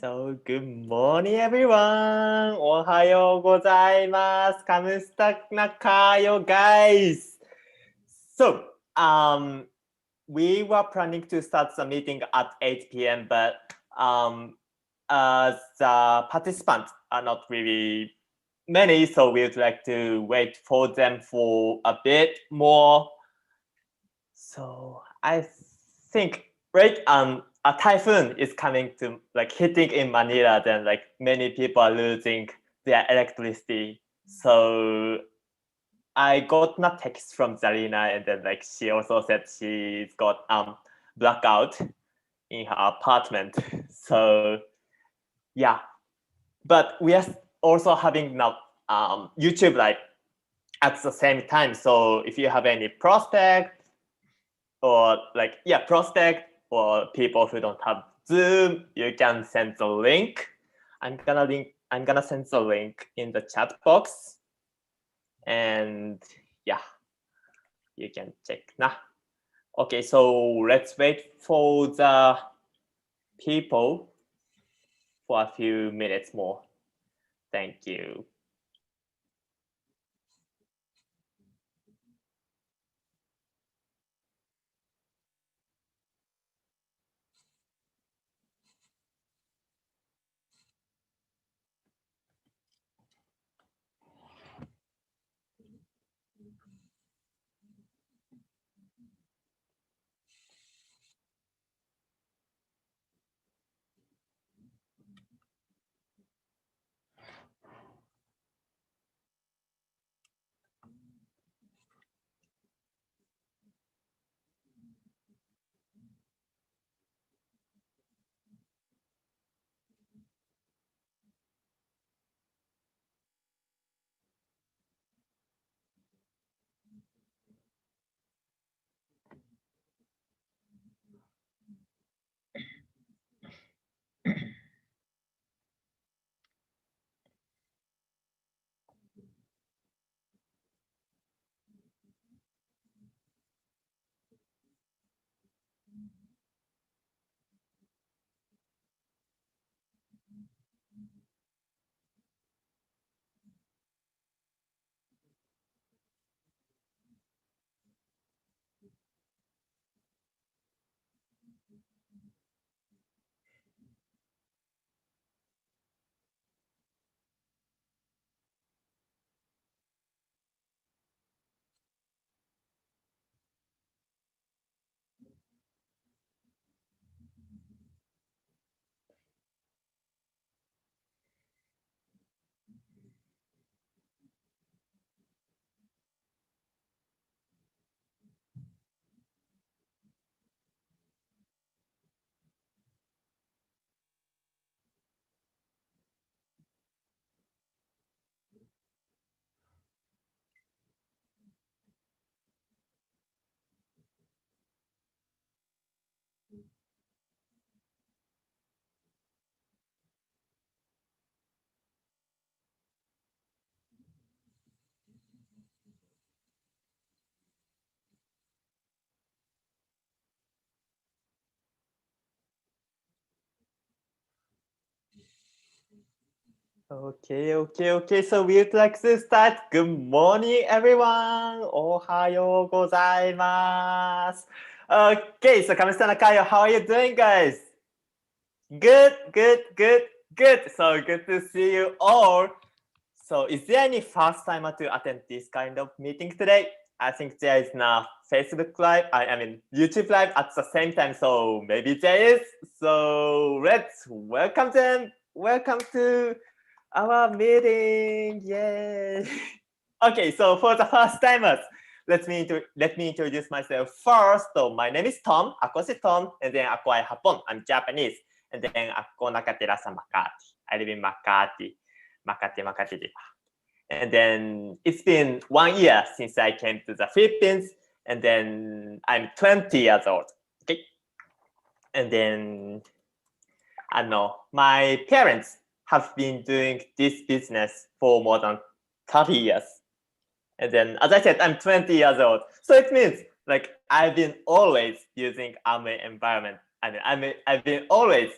So good morning, everyone. おはようございます。カムスタナカよ guys. So, we were planning to start the meeting at 8 p.m. but the participants are not really many, so we would like to wait for them for a bit more. So I think a typhoon is coming to hitting in Manila, then many people are losing their electricity. So I got a text from Zarina, and then she also said she's got blackout in her apartment. So yeah, but we are also having now YouTube live at the same time. So if you have any prospect or prospect or people who don't have Zoom, you can send the link. I'm gonna send the link in the chat box, and yeah, you can check now. Okay, so let's wait for the people for a few minutes more. Thank you. Okay. So we'd like to start. Good morning, everyone. おはようございます。Okay, so Kamista Nakayo, how are you doing, guys? Good. So good to see you all. So is there any first timer to attend this kind of meeting today? I think there is no Facebook Live, I mean YouTube Live at the same time, so maybe there is. So let's welcome them. Welcome to our meeting. Yay. Okay, so for the first timers, let me introduce myself first. So my name is Tom. Ako si Tom, and then ako ay Hapon. I'm Japanese. And then ako nakatira sa Makati. I live in Makati. Makati. And then it's been 1 year since I came to the Philippines. And then I'm 20 years old. Okay. And then I know my parents have been doing this business for more than 30 years. And then, as I said, I'm 20 years old. So it means I've been always using AME environment. I've been always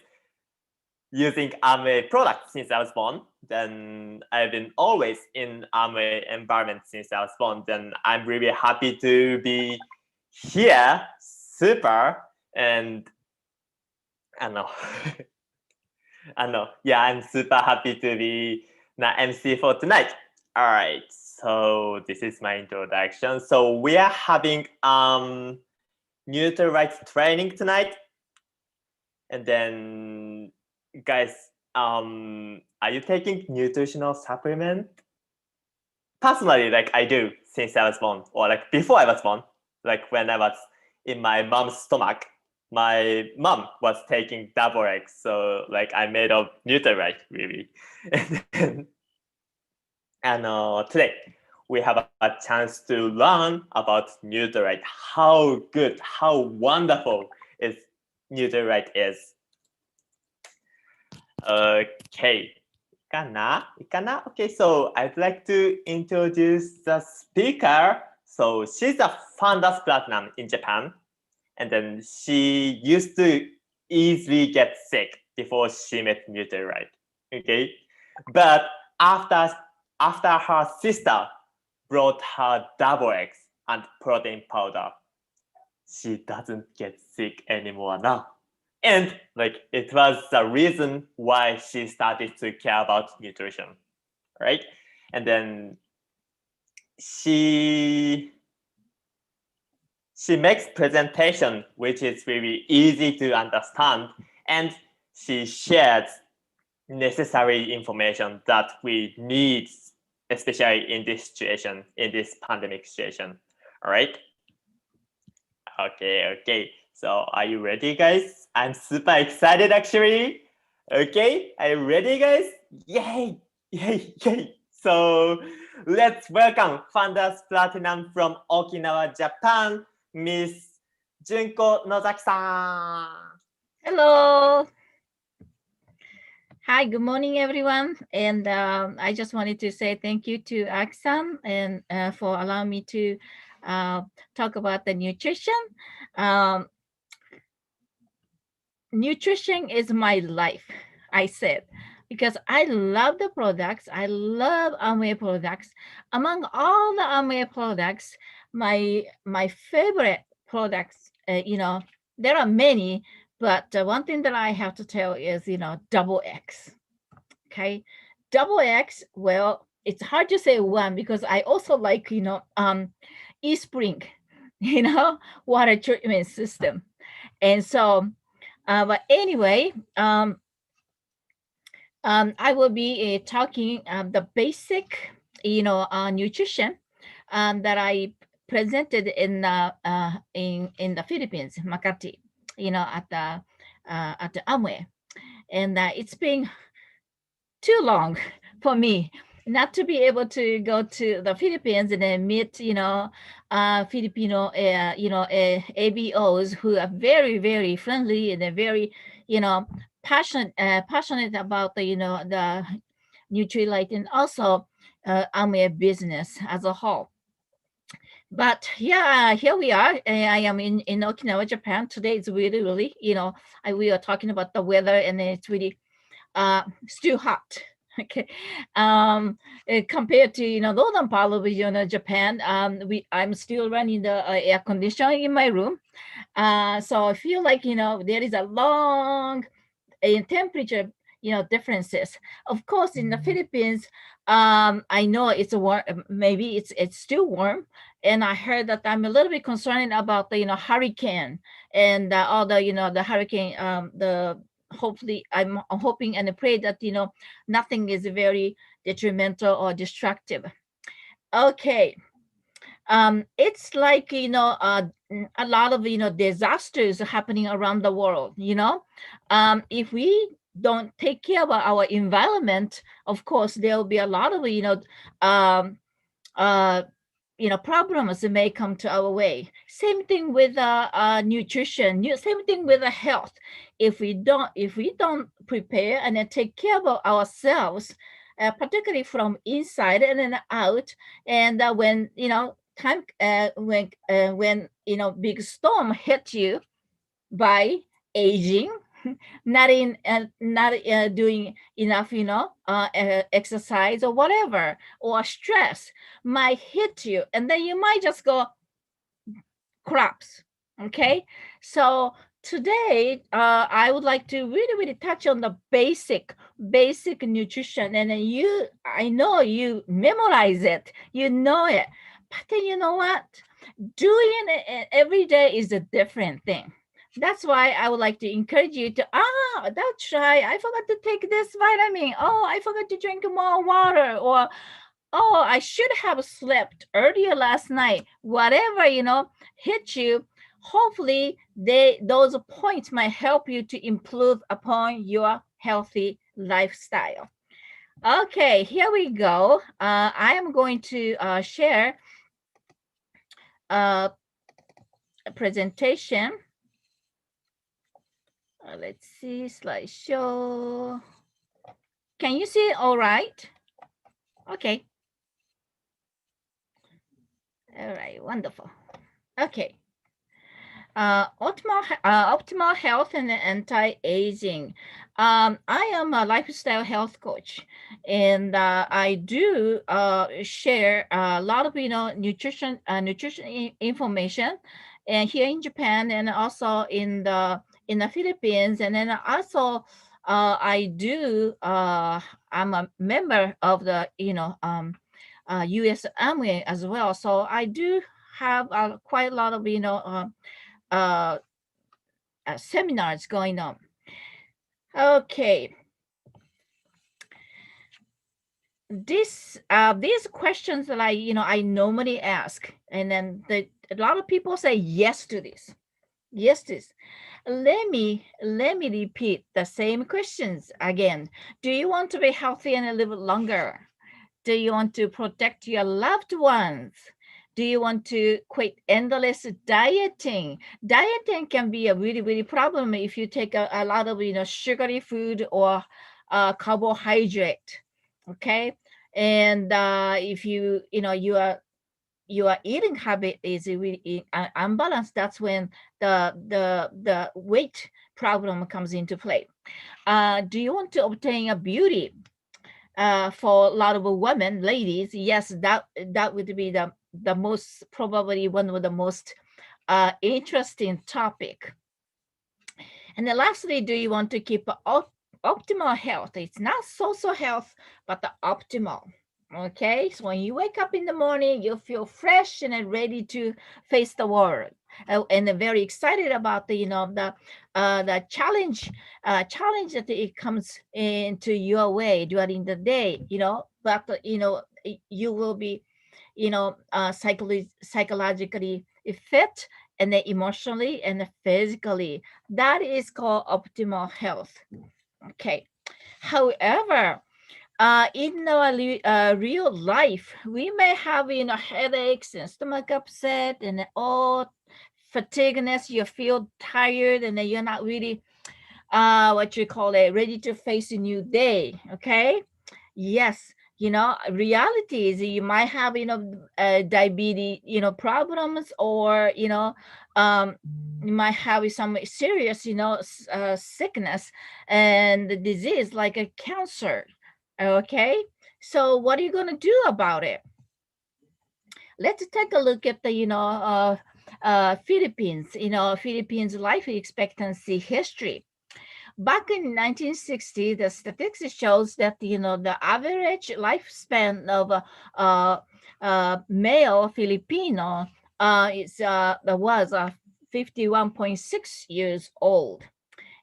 using Amway products since I was born. Then I've been always in Amway environment since I was born. Then I'm really happy to be here, super, and I know, I know. Yeah, I'm super happy to be the MC for tonight. All right, so this is my introduction. So we are having NUTRILITE training tonight, and then guys, are you taking nutritional supplement? Personally, like I do since I was born, or like before I was born, like when I was in my mom's stomach, my mom was taking double eggs, so like I made of Nutrilite really. And today we have a chance to learn about Nutrilite, how good, how wonderful is Nutrilite is. Okay. Ikana? Okay, so I'd like to introduce the speaker. So she's a Founders Platinum in Japan. And then she used to easily get sick before she met Nutrilite. Okay. But after her sister brought her double eggs and protein powder, she doesn't get sick anymore now. And like it was the reason why she started to care about nutrition, right? And then she makes presentation which is really easy to understand, and she shares necessary information that we need, especially in this situation, in this pandemic situation. All right. Okay. So are you ready, guys? I'm super excited, actually. Okay, are you ready, guys? Yay! So let's welcome Founders Platinum from Okinawa, Japan, Miss Junko Nozaki-san. Hello. Hi, good morning, everyone. And I just wanted to say thank you to Aksan and for allowing me to talk about the nutrition. Um, Nutrition is my life, I said, because I love the products. I love Amway products. Among all the Amway products, my favorite products, there are many, but one thing that I have to tell is, double X. Okay, double X. Well, it's hard to say one because I also like, eSpring, water treatment system, and so but anyway, I will be talking the basic, nutrition that I presented in the Philippines, Makati, at the Amway, and it's been too long for me not to be able to go to the Philippines and then meet, Filipino, ABOs who are very, very friendly and they're very, passionate about the Nutrilite and also Amway business as a whole. But yeah, here we are. I am in Okinawa, Japan. Today is really, really, we are talking about the weather and it's really still hot. Okay, compared to northern part of Japan, I'm still running the air conditioning in my room, so I feel like there is a long temperature differences. Of course, in the Philippines, I know it's a warm. Maybe it's still warm, and I heard that I'm a little bit concerned about the hurricane and all the the hurricane the hopefully I'm hoping and pray that nothing is very detrimental or destructive. Okay, it's like a lot of disasters happening around the world. If we don't take care of our environment, of course there will be a lot of um, uh, problems that may come to our way. Same thing with nutrition. Same thing with health. If we don't prepare and then take care of ourselves, particularly from inside and then out, and when time when big storm hit you by aging, not doing enough, exercise or whatever, or stress might hit you, and then you might just go craps. Okay, so today I would like to really touch on the basic nutrition, and then I know you memorize it, you know it, but then you know what, doing it every day is a different thing. That's why I would like to encourage you to, that's right, I forgot to take this vitamin. Oh, I forgot to drink more water. Or, oh, I should have slept earlier last night. Whatever, hit you. Hopefully, those points might help you to improve upon your healthy lifestyle. Okay, here we go. I am going to share a presentation. Let's see, slideshow. Can you see it all right? Okay. All right, wonderful. Okay. Optimal health and anti-aging. I am a lifestyle health coach, and I do share a lot of nutrition information, and here in Japan, and also in the Philippines, and then also I do. I'm a member of the U.S. Army as well, so I do have quite a lot of uh, seminars going on. Okay. These questions that I normally ask, and then a lot of people say yes to this. Yes, this. Let me repeat the same questions again. Do you want to be healthy and live longer? Do you want to protect your loved ones? Do you want to quit endless dieting? Dieting can be a really problem if you take a lot of sugary food or carbohydrate. Okay, and if your eating habit is really unbalanced, that's when the weight problem comes into play. Do you want to obtain a beauty? For a lot of women, ladies, yes, that would be the most, probably one of the most interesting topic. And then lastly, do you want to keep optimal health? It's not social health, but the optimal. Okay, so when you wake up in the morning, you feel fresh and ready to face the world, and very excited about the challenge that it comes into your way during the day. But you will be psychologically fit, and then emotionally and physically. That is called optimal health. Okay. However, in our real life, we may have headaches and stomach upset and all fatigueness. You feel tired, and then you're not really what you call it, ready to face a new day. Okay. Yes, reality is you might have diabetes problems, or um you might have some serious sickness and the disease like a cancer. Okay, so what are you going to do about it? Let's take a look at the Philippines. Philippines life expectancy history. Back in 1960, the statistics shows that the average lifespan of male Filipino was 51.6 years old,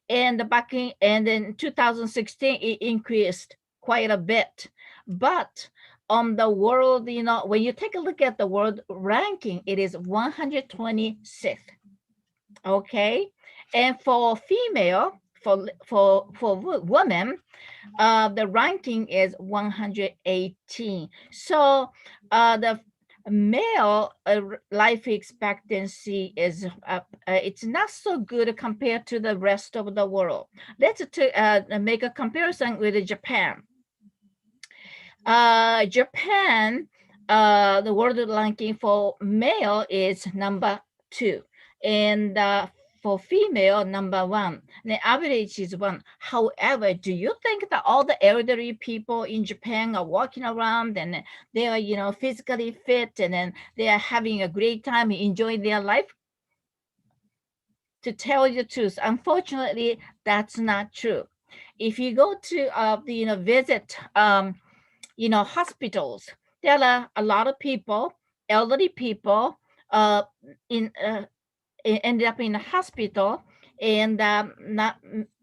and in 2016 it increased quite a bit. But on the world, when you take a look at the world ranking, it is 126th. Okay, and for female, for women, the ranking is 118. So the male life expectancy is it's not so good compared to the rest of the world. Let's make a comparison with Japan. Japan, the world ranking for male is number 2, and for female, number one. The average is one. However, do you think that all the elderly people in Japan are walking around and they are, physically fit and then they are having a great time enjoying their life? To tell you the truth, unfortunately, that's not true. If you go to, visit, hospitals, there are a lot of people, elderly people, uh, in ended up in the hospital, and not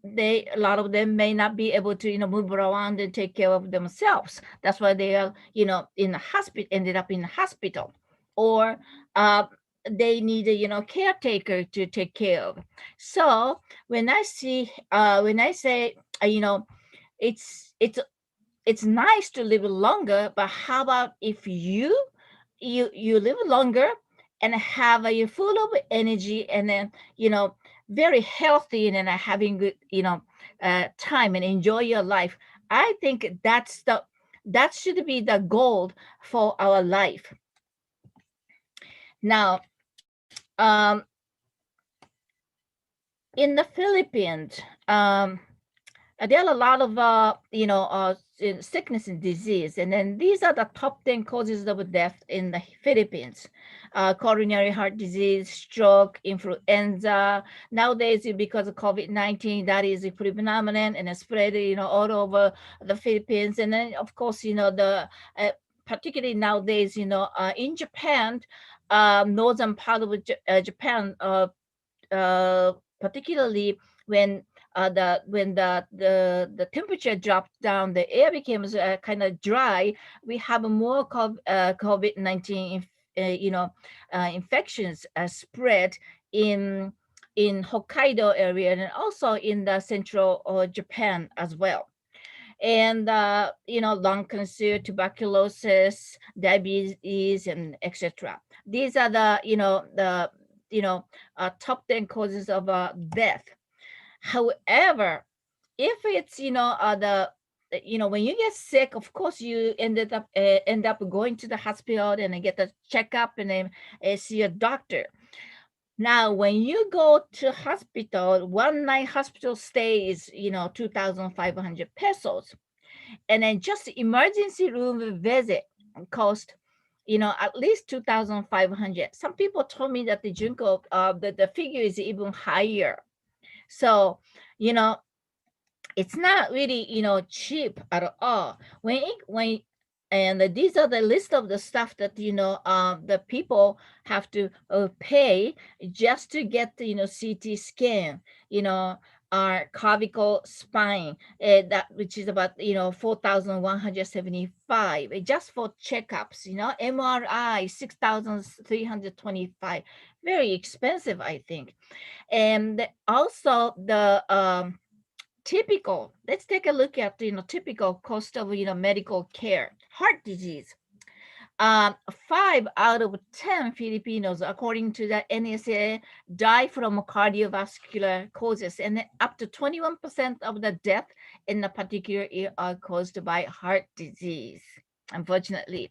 they a lot of them may not be able to move around and take care of themselves. That's why they are in the hospital, ended up in the hospital, or uh, they need a caretaker to take care of. So when I see when I say it's it's it's nice to live longer, but how about if you live longer and have a full of energy, and then very healthy, and then having good time and enjoy your life. I think that should be the goal for our life. Now, in the Philippines, there are a lot of sickness and disease, and then these are the top 10 causes of death in the Philippines: coronary heart disease, stroke, influenza. Nowadays, because of COVID-19, that is a phenomenon and it's spread all over the Philippines. And then of course the particularly nowadays in Japan, northern part of Japan, particularly when the temperature dropped down, the air becomes kind of dry. We have more COVID-19 infections spread in Hokkaido area, and also in the central Japan as well. And lung cancer, tuberculosis, diabetes, and etc. These are the top 10 causes of death. However, if it's when you get sick, of course you end up going to the hospital and get a checkup and then see a doctor. Now, when you go to hospital, one night hospital stay is 2,500 pesos, and then just emergency room visit cost at least 2,500. Some people told me that the Junko the figure is even higher. So you know it's not really cheap at all. And these are the list of the stuff that the people have to pay just to get the CT scan, our cervical spine, that which is about 4,175 just for checkups. MRI 6,325, very expensive, I think. And also the typical, let's take a look at typical cost of medical care. Heart disease, 5 out of 10 Filipinos, according to the NSA, die from cardiovascular causes, and up to 21% of the death in a particular year are caused by heart disease, unfortunately.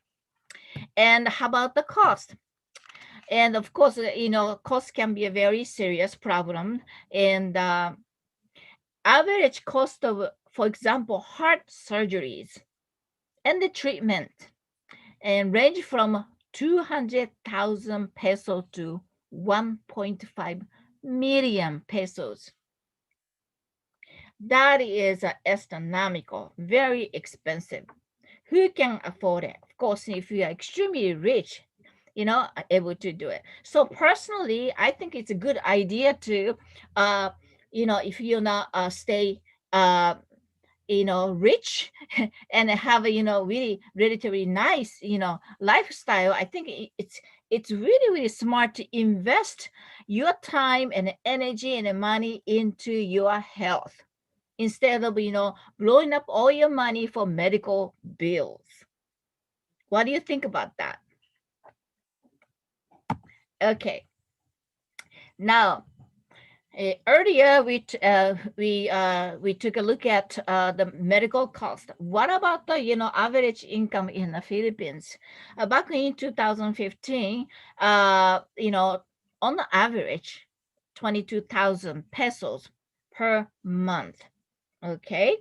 And how about the cost? And of course, cost can be a very serious problem. And average cost of, for example, heart surgeries and the treatment, and range from 200,000 pesos to 1.5 million pesos. That is astronomical, very expensive. Who can afford it? Of course, if you are extremely rich, able to do it. So personally, I think it's a good idea to, if you're not stay, rich and have a, really relatively nice, lifestyle. I think it's really, really smart to invest your time and energy and money into your health instead of, blowing up all your money for medical bills. What do you think about that? Okay. Now, earlier we took a look at the medical cost. What about the average income in the Philippines? Back in 2015, on the average, 22,000 pesos per month. Okay.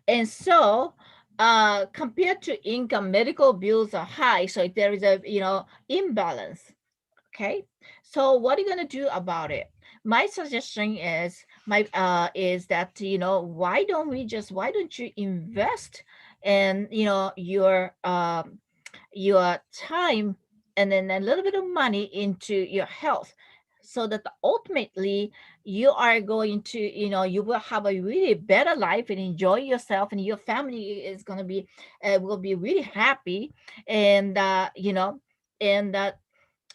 And so compared to income, medical bills are high. So there is a, imbalance. Okay. So what are you going to do about it? My suggestion is that, why don't you invest in, your time and then a little bit of money into your health, so that ultimately you are going to, you will have a really better life and enjoy yourself, and your family is going to be will be really happy, and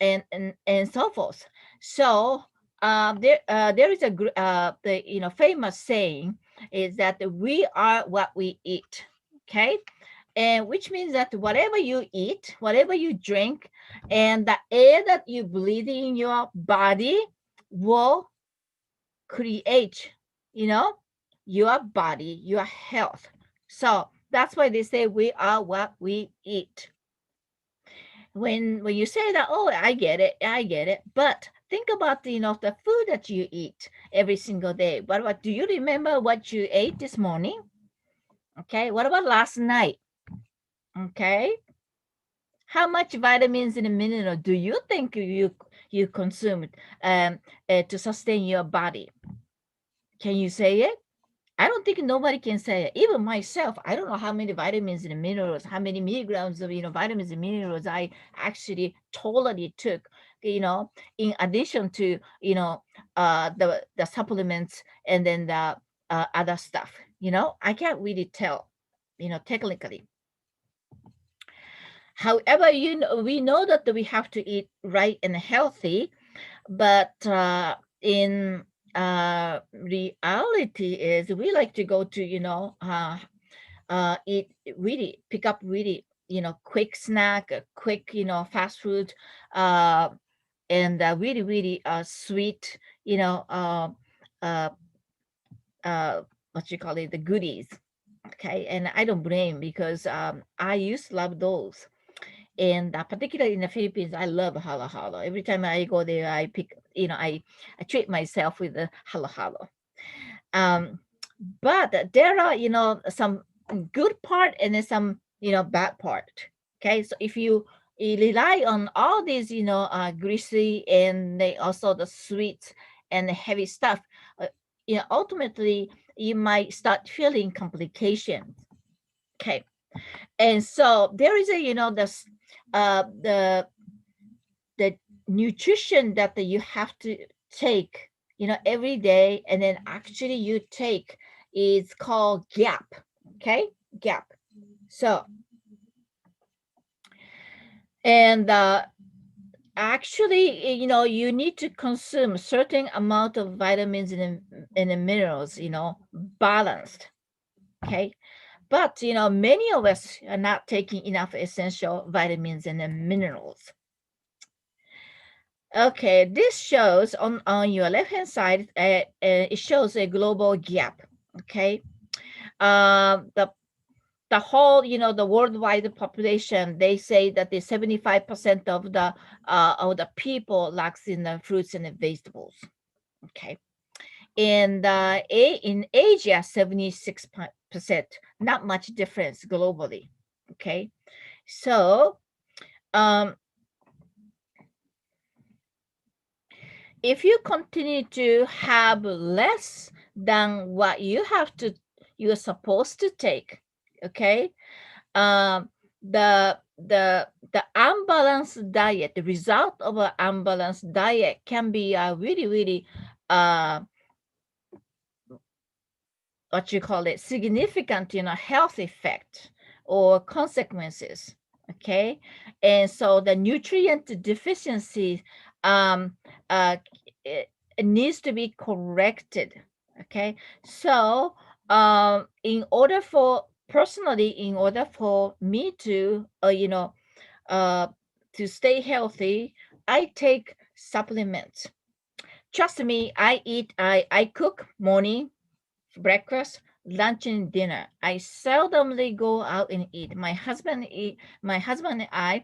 and and so forth. So there is the famous saying is that we are what we eat. Okay. And which means that whatever you eat, whatever you drink, and the air that you breathe in your body will create, your body, your health. So that's why they say we are what we eat. When you say that, oh, I get it, but think about the food that you eat every single day. What do you remember what you ate this morning? Okay, what about last night? Okay, how much vitamins and mineral do you think you consumed to sustain your body? Can you say it? I don't think nobody can say it. Even myself, I don't know how many vitamins and minerals, how many milligrams of vitamins and minerals I actually totally took, in addition to the supplements and then the other stuff. I can't really tell, technically. However, we know that we have to eat right and healthy, but in reality is we like to go to eat really pick up really quick snack, a quick fast food, uh and really really sweet, uh what you call it, the goodies. Okay, and I don't blame, because I used to love those. And particularly in the Philippines, I love halo halo. Every time I go there, I pick, I treat myself with the halo halo. Um, but there are, some good part and then some, bad part. Okay, so if you rely on all these, greasy and they also the sweet and the heavy stuff, uh, ultimately you might start feeling complications. Okay, and so there is a, the nutrition that you have to take, every day, and then actually you take, is called gap. Okay, gap. So, and actually, you need to consume certain amount of vitamins and the minerals, balanced. Okay, but many of us are not taking enough essential vitamins and the minerals. Okay, this shows on your left hand side, it shows a global gap. Okay, the whole, the worldwide population, they say that the 75% of the people lacks in the fruits and the vegetables. Okay, and in Asia, 76%. Not much difference globally. Okay, so um, if you continue to have less than what you're supposed to take, okay, um, the unbalanced diet, the result of an unbalanced diet can be a really really what you call it, significant health effect or consequences. Okay, and so the nutrient deficiency um uh it needs to be corrected. Okay, so in order for me to uh to stay healthy, I take supplements. Trust me, I cook morning, breakfast, lunch, and dinner. I seldomly go out and eat. My husband and I,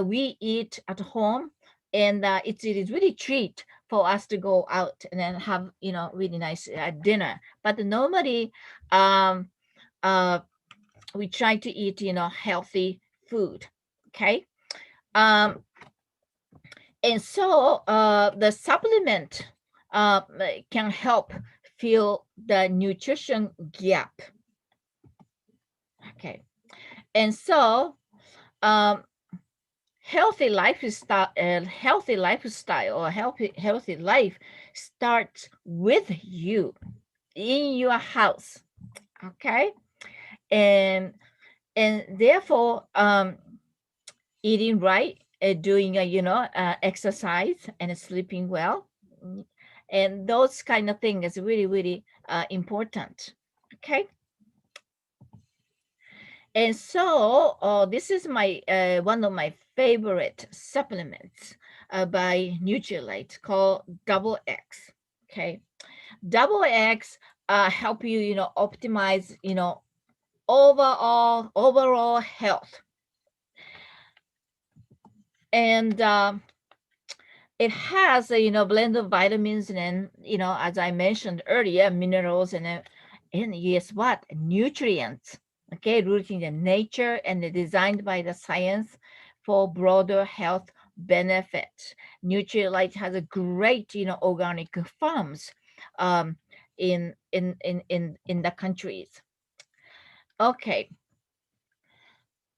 we eat at home And it is really treat for us to go out and then have, really nice dinner. But normally, um, uh, we try to eat, healthy food. Okay. Um, and so the supplement can help fill the nutrition gap. Okay. And so um, healthy lifestyle or healthy life starts with you in your house. Okay. And therefore eating right, doing exercise and sleeping well, and those kind of things is really really important. Okay. And so this is my one of my favorite supplements by Nutrilite called Double X. Okay. Double X help you, optimize, overall health. And it has a, blend of vitamins and, as I mentioned earlier, minerals and guess what? Nutrients. Okay, rooted in nature and designed by the science for broader health benefits. Nutrilite has a great, organic farms um, in the countries. Okay.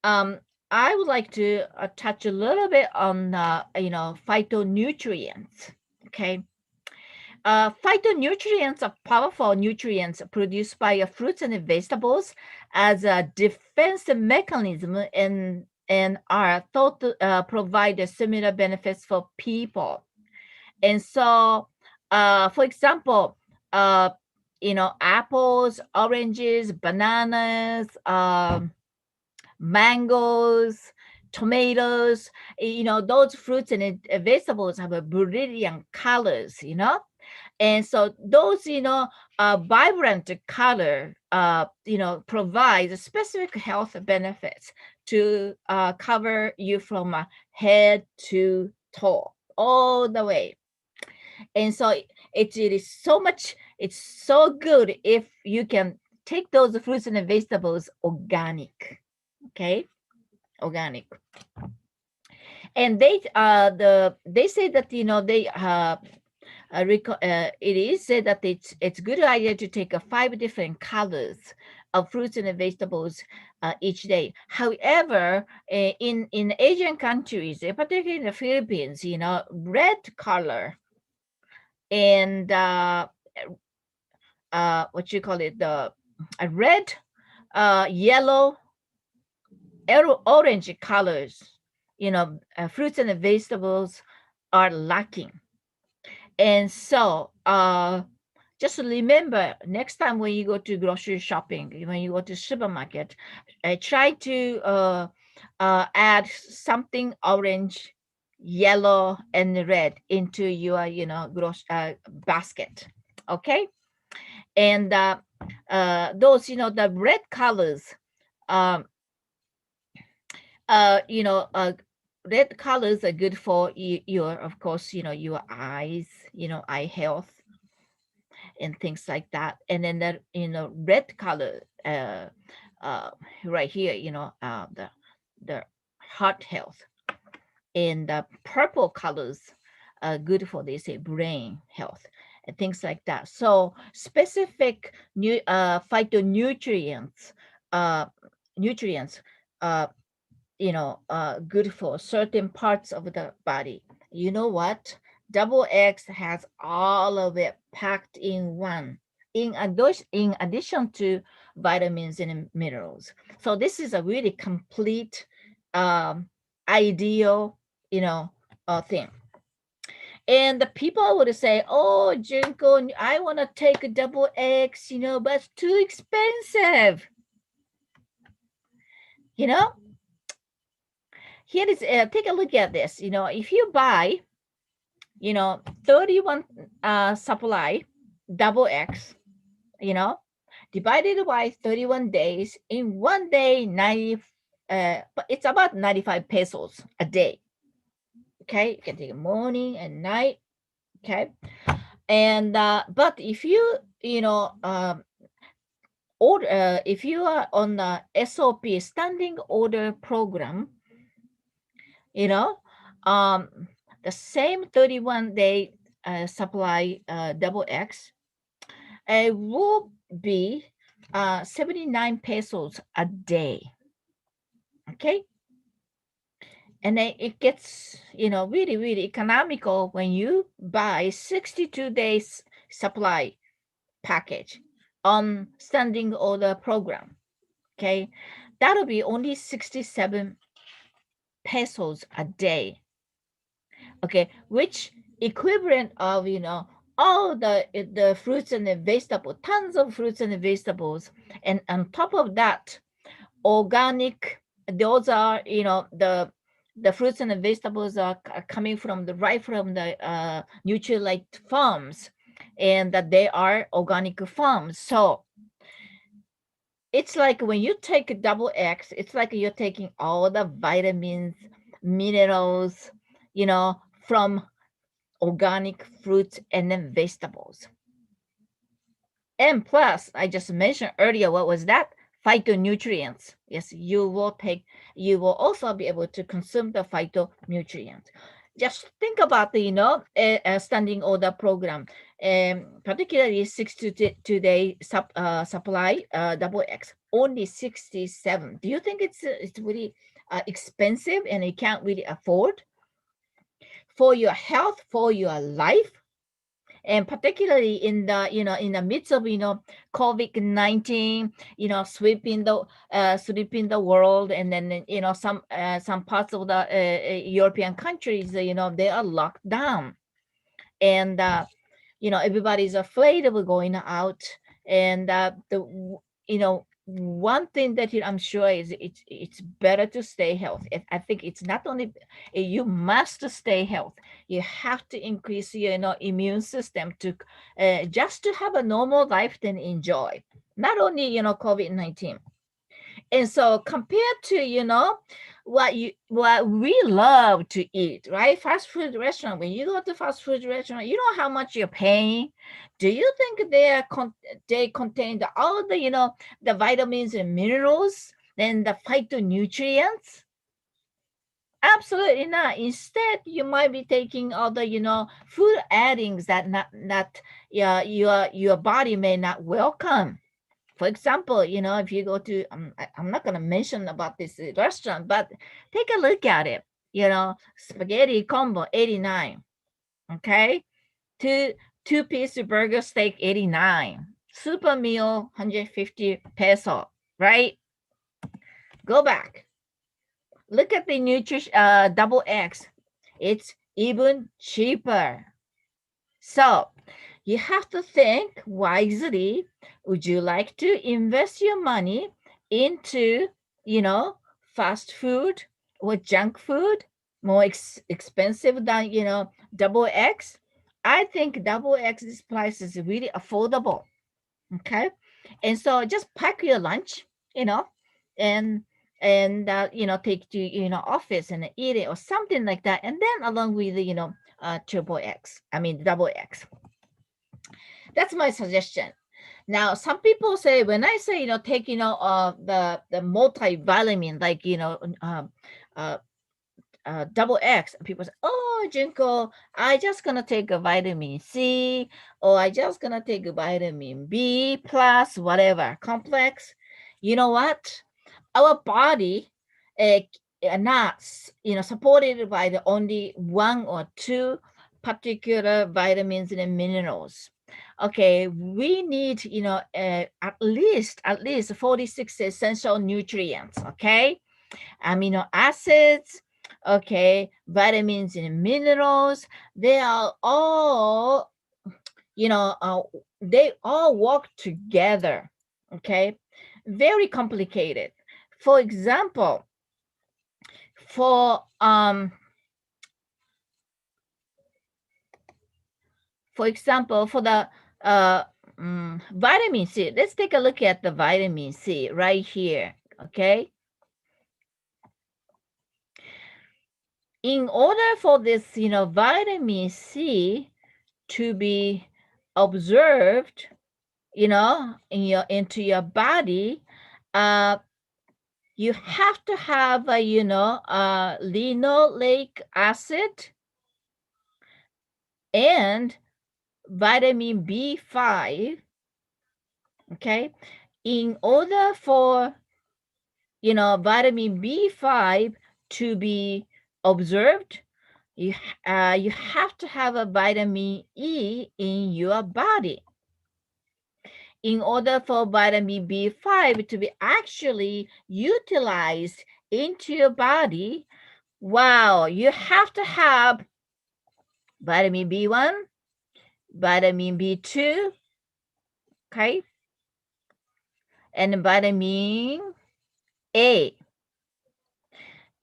Um, I would like to touch a little bit on, phytonutrients. Okay. Phytonutrients are powerful nutrients produced by fruits and vegetables as a defense mechanism and are thought to provide similar benefits for people. And so, for example, apples, oranges, bananas, mangoes, tomatoes, those fruits and vegetables have a brilliant colors, and so those, vibrant color, provides specific health benefits to cover you from head to toe, all the way. And so it is so much, it's so good if you can take those fruits and vegetables organic. Okay, organic. And they say that, it is said that it's a good idea to take 5 different colors of fruits and vegetables each day. However, in Asian countries, particularly in the Philippines, red color and what you call it, the red, yellow, orange colors, fruits and vegetables are lacking. And so just remember, next time when you go to grocery shopping, when you go to supermarket, try to add something orange, yellow, and red into your, basket. Okay. And those, the red colors, um, uh, you know, uh, red colors are good for your, of course, your eyes, eye health and things like that. And then the, red color, right here, the heart health. And the purple colors are good for, they say, brain health and things like that. So specific phytonutrients, uh, nutrients, uh, good for certain parts of the body. You know what? Double X has all of it packed in one. In addition to vitamins and minerals. So this is a really complete, um, ideal, thing. And the people would say, "Oh, Junko, I want to take a double X, but it's too expensive." You know, here is take a look at this. If you buy 31 supply double X, divided by 31 days, in one day 90, but it's about 95 pesos a day. Okay, you can take morning and night. Okay, and but if you order, if you are on the SOP, standing order program, you know, um, the same 31-day supply double X will be 79 pesos a day. Okay. And then it gets, really, really economical when you buy 62 days supply package on standing order program. Okay. That'll be only 67 pesos a day. Okay. Which equivalent of, all the fruits and the vegetables, tons of fruits and vegetables. And on top of that, organic, those are, the fruits and the vegetables are coming from right from the NUTRILITE farms, and that they are organic farms. So it's like when you take a double X, it's like you're taking all the vitamins, minerals, from organic fruits and then vegetables. And plus, I just mentioned earlier, what was that? Phytonutrients. Yes, you will also be able to consume the phytonutrients. Just think about the, standing order program, particularly 62-day supply double X, only 67. Do you think it's really expensive and you can't really afford for your health, for your life? And particularly in the midst of COVID-19, sweeping the world, and then some parts of the European countries, they are locked down, and everybody's afraid of going out. And one thing that I'm sure is it's better to stay healthy. I think it's not only you must stay healthy, you have to increase your immune system to just to have a normal life, then enjoy not only COVID-19. And so compared to what we love to eat, right? Fast food restaurant. When you go to fast food restaurant, you know how much you're paying. Do you think they contain all the the vitamins and minerals, then the phytonutrients? Absolutely not. Instead, you might be taking all the food addings that not yeah your body may not welcome. For example, if you go to, I'm not going to mention about this restaurant, but take a look at it. Spaghetti combo 89. Okay, two-piece burger steak 89. Super meal 150 peso. Right? Go back. Look at the nutrition double X. It's even cheaper. So you have to think wisely. Would you like to invest your money into, fast food or junk food, more expensive than, double X? I think double X's price is really affordable. Okay. And so just pack your lunch, you know, and take to office and eat it or something like that, and then along with the triple X, I mean double X. That's my suggestion. Now, some people say, when I say, take, the multivitamin, like, uh, double X, people say, oh, Junko, I just gonna take a vitamin C, or I just gonna take a vitamin B plus whatever complex. You know what? Our body uh, are not, supported by the only one or two particular vitamins and minerals. Okay, we need, at least 46 essential nutrients. Okay, amino acids, okay, vitamins and minerals. They are all, they all work together. Okay, very complicated. For example, for um for the uh vitamin C, let's take a look at the vitamin C right here. Okay, in order for this, vitamin C to be observed, into your body, uh, you have to have a, linoleic acid and vitamin B5. Okay, in order for vitamin B5 to be observed, you you have to have a vitamin E in your body. In order for vitamin B5 to be actually utilized into your body, wow, you have to have vitamin B1, vitamin B2, okay, and vitamin A.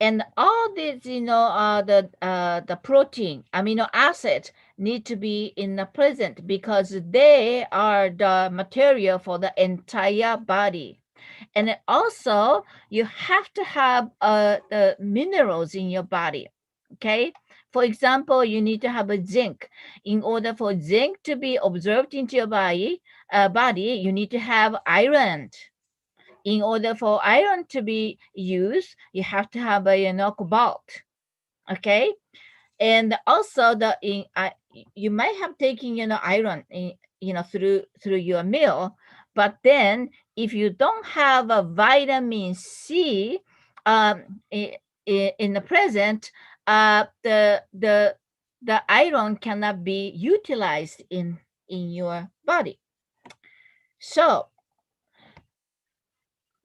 And all these, the protein, amino acids need to be in the present because they are the material for the entire body. And also, you have to have the minerals in your body. Okay. For example, you need to have a zinc. In order for zinc to be absorbed into your body, you need to have iron. In order for iron to be used, you have to have a cobalt. Okay, and also you might have taken iron through your meal, but then if you don't have a vitamin C in the present, the iron cannot be utilized in your body. So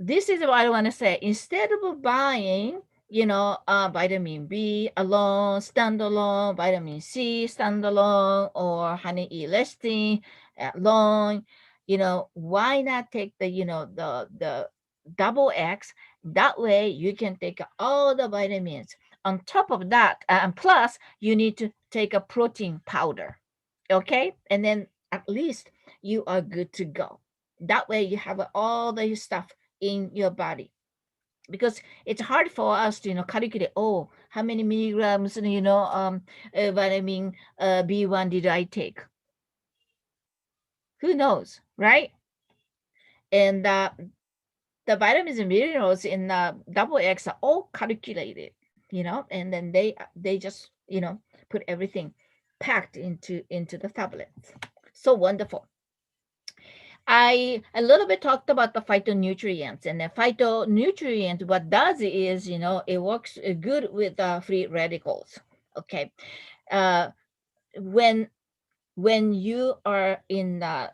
this is what I want to say. Instead of buying, vitamin B alone, standalone, vitamin C standalone, or honey elastin alone, why not take the double X? That way you can take all the vitamins. On top of that, and plus you need to take a protein powder, okay? And then at least you are good to go. That way you have all the stuff in your body, because it's hard for us to calculate, oh, how many milligrams vitamin B1 did I take. Who knows, right? And the vitamins and minerals in double X are all calculated, and then they just put everything packed into the tablets. So wonderful. I a little bit talked about the phytonutrients, and the phytonutrient, what does is, it works good with free radicals. Okay, uh, when you are under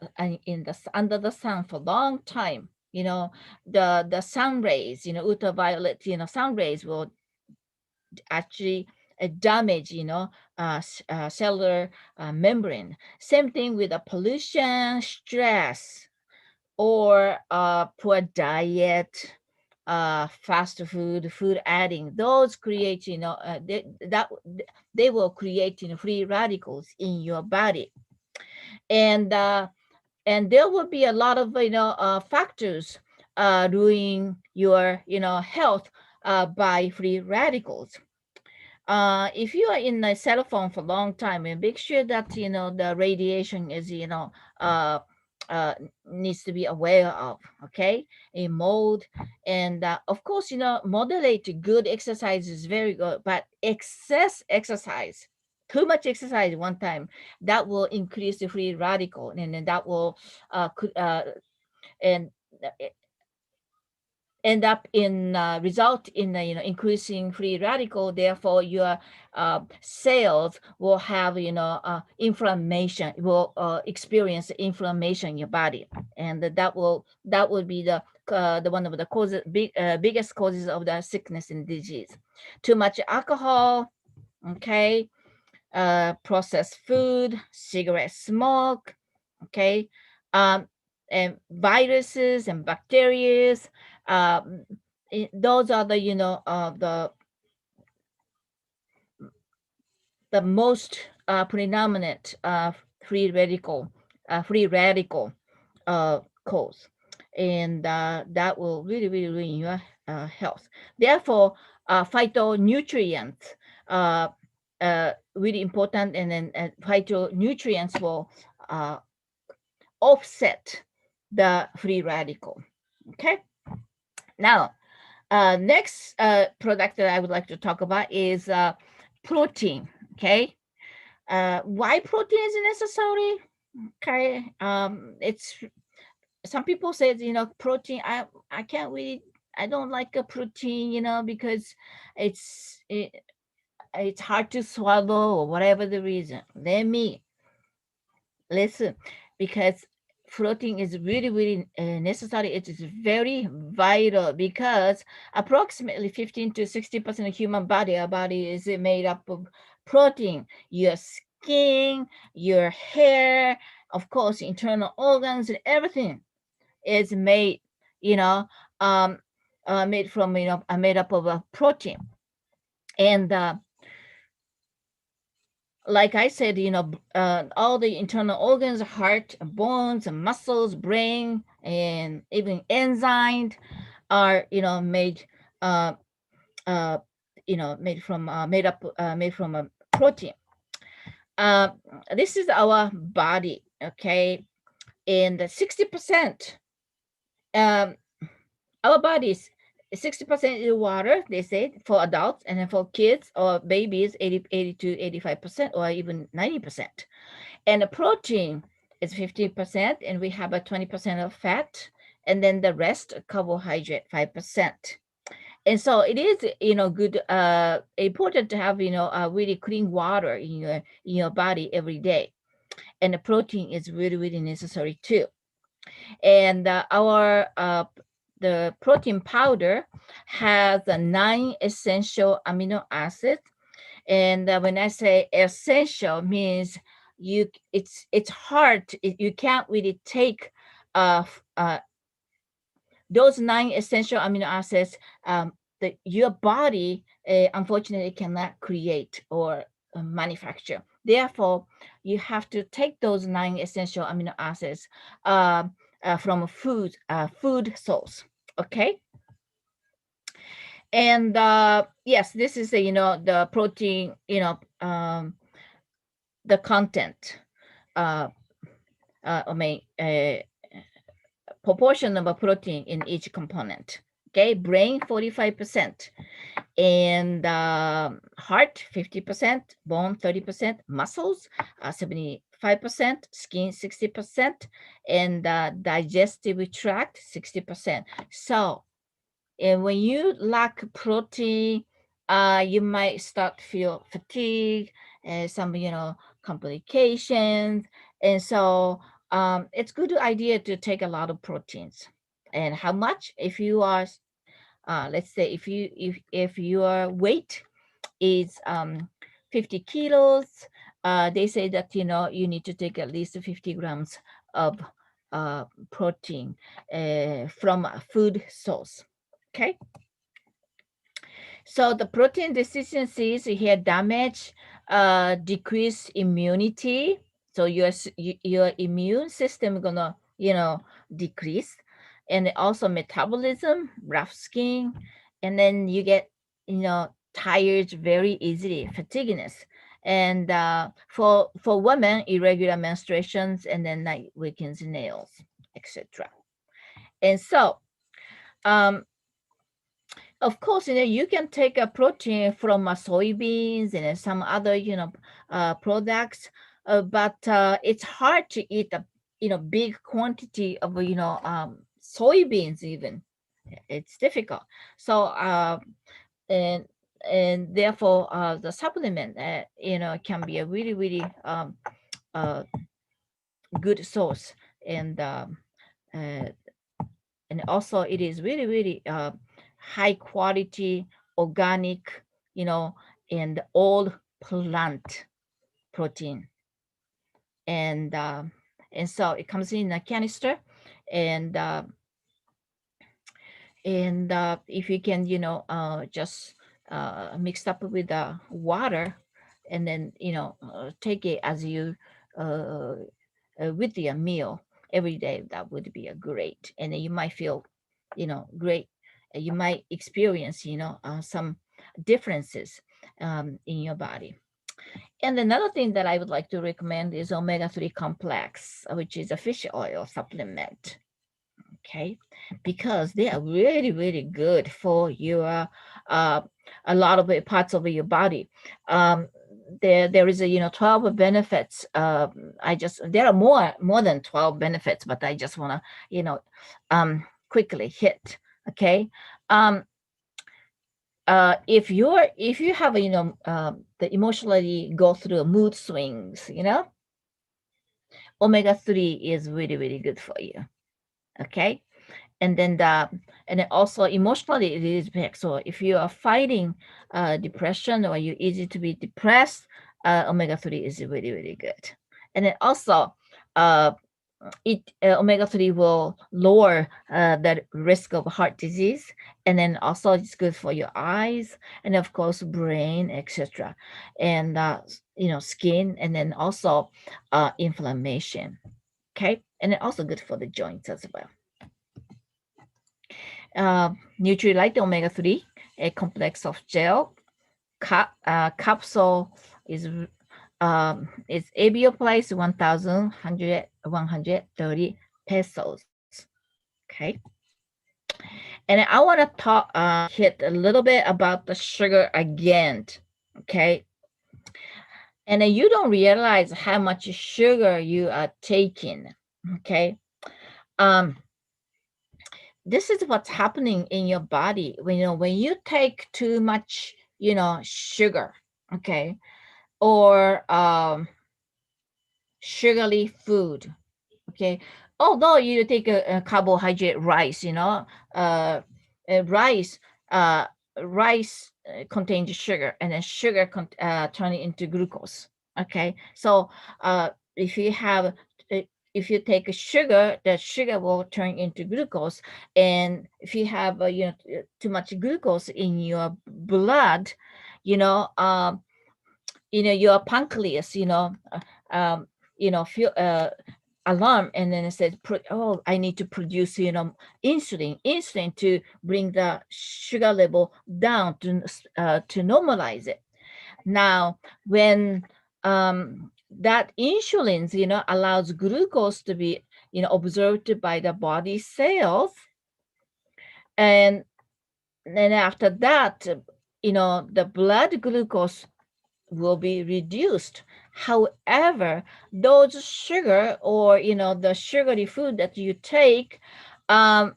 the sun for a long time, the sun rays, ultraviolet, sun rays will actually damage, cellular membrane. Same thing with the pollution, stress, or poor diet, fast food adding. Those create, they will create free radicals in your body, and there will be a lot of factors ruining your health by free radicals. If you are in a cell phone for a long time, and make sure that the radiation is uh, uh, needs to be aware of. Okay, a mold, and of course moderate good exercise is very good, but excess exercise, too much exercise one time, that will increase the free radical, and then that will could and end up in result in increasing free radical. Therefore your cells will have inflammation, will experience inflammation in your body, and that will be the one of the biggest causes of the sickness and disease. Too much alcohol, okay, processed food, cigarette smoke, okay, um, and viruses and bacteria. Um, those are the the most predominant free radical cause, and that will really ruin your health. Therefore, phytonutrients really important, and then phytonutrients will offset the free radical. Okay. Now, next product that I would like to talk about is protein. Okay. Why protein is necessary? Okay. It's some people say, protein. I can't really. I don't like a protein, because it's it, it's hard to swallow or whatever the reason. Let me listen, because protein is really, really necessary. It is very vital because approximately 15 to 60% of human body, our body is made up of protein. Your skin, your hair, of course, internal organs and everything is made, you know, um, made from, made up of a protein. And like I said, all the internal organs, heart, bones, muscles, brain, and even enzymes are, made, uh, uh, made from a protein. Uh, this is our body, okay, and 60%. Um, our bodies, 60% is water, they say, for adults, and then for kids or babies, 80 to 85%, or even 90%. And the protein is 50%, and we have a 20% of fat, and then the rest carbohydrate, 5%. And so it is, good, important to have, really clean water in your body every day. And the protein is really, really necessary too. And our the protein powder has 9 essential amino acids. And when I say essential, means it's hard. You can't really take uh, those 9 essential amino acids. Your body unfortunately cannot create or manufacture. Therefore, you have to take those 9 essential amino acids from a food source. Okay. And yes, this is the protein, the content, uh, I mean, proportion of a protein in each component. Okay, brain 45%, and heart 50%, bone 30%, muscles 75%, skin 60%, and digestive tract 60%. So, and when you lack protein, you might start feel fatigue and some, complications. And so it's good idea to take a lot of proteins. And how much? If you are, let's say, if your weight is 50 kilos, they say that you need to take at least 50 grams of protein from a food source. Okay. So the protein deficiencies here damage, decrease immunity. So your immune system gonna decrease, and also metabolism, rough skin, and then you get tired very easily, fatigueness, and for women, irregular menstruations, and then night weakens nails, etc. And so um, of course, you can take a protein from soybeans and some other, products, but it's hard to eat a, big quantity of, soybeans even. It's difficult. So, and therefore, the supplement, can be a really, really uh, good source, and uh, also it is really, really high quality, organic, you know and all plant protein. And so it comes in a canister, and if you can, just mixed up with the water, and then take it as you uh, with your meal every day, that would be a great. And then you might feel great. You might experience some differences. in your body. And another thing that I would like to recommend is omega-3 complex, which is a fish oil supplement. Okay, because they are really, really good for your a lot of parts of your body. There is a 12 benefits. There are more than 12 benefits, but I just want to quickly hit. Okay. If you have the emotionally go through mood swings, omega-3 is really, really good for you. Okay. And then also emotionally it is big. So if you are fighting depression or you're easy to be depressed, omega-3 is really, really good. And then also omega-3 will lower the risk of heart disease, and then also it's good for your eyes and of course brain, etc., and skin, and then also inflammation. Okay, and then also good for the joints as well. NUTRILITE omega-3, a complex of gel capsule is ABO price 1,130 pesos. Okay. And I want to talk hit a little bit about the sugar again. Okay. And you don't realize how much sugar you are taking. Okay. This is what's happening in your body when you take too much sugar, okay, or sugary food, okay. Although you take a carbohydrate rice, rice rice contains sugar, and then sugar turn it into glucose. Okay, so if you have if you take a sugar, the sugar will turn into glucose, and if you have too much glucose in your blood, your pancreas feel alarm, and then it says, oh, I need to produce insulin to bring the sugar level down to normalize it. Now when that insulin allows glucose to be observed by the body cells, and then after that the blood glucose will be reduced. However, those sugar or the sugary food that you take, that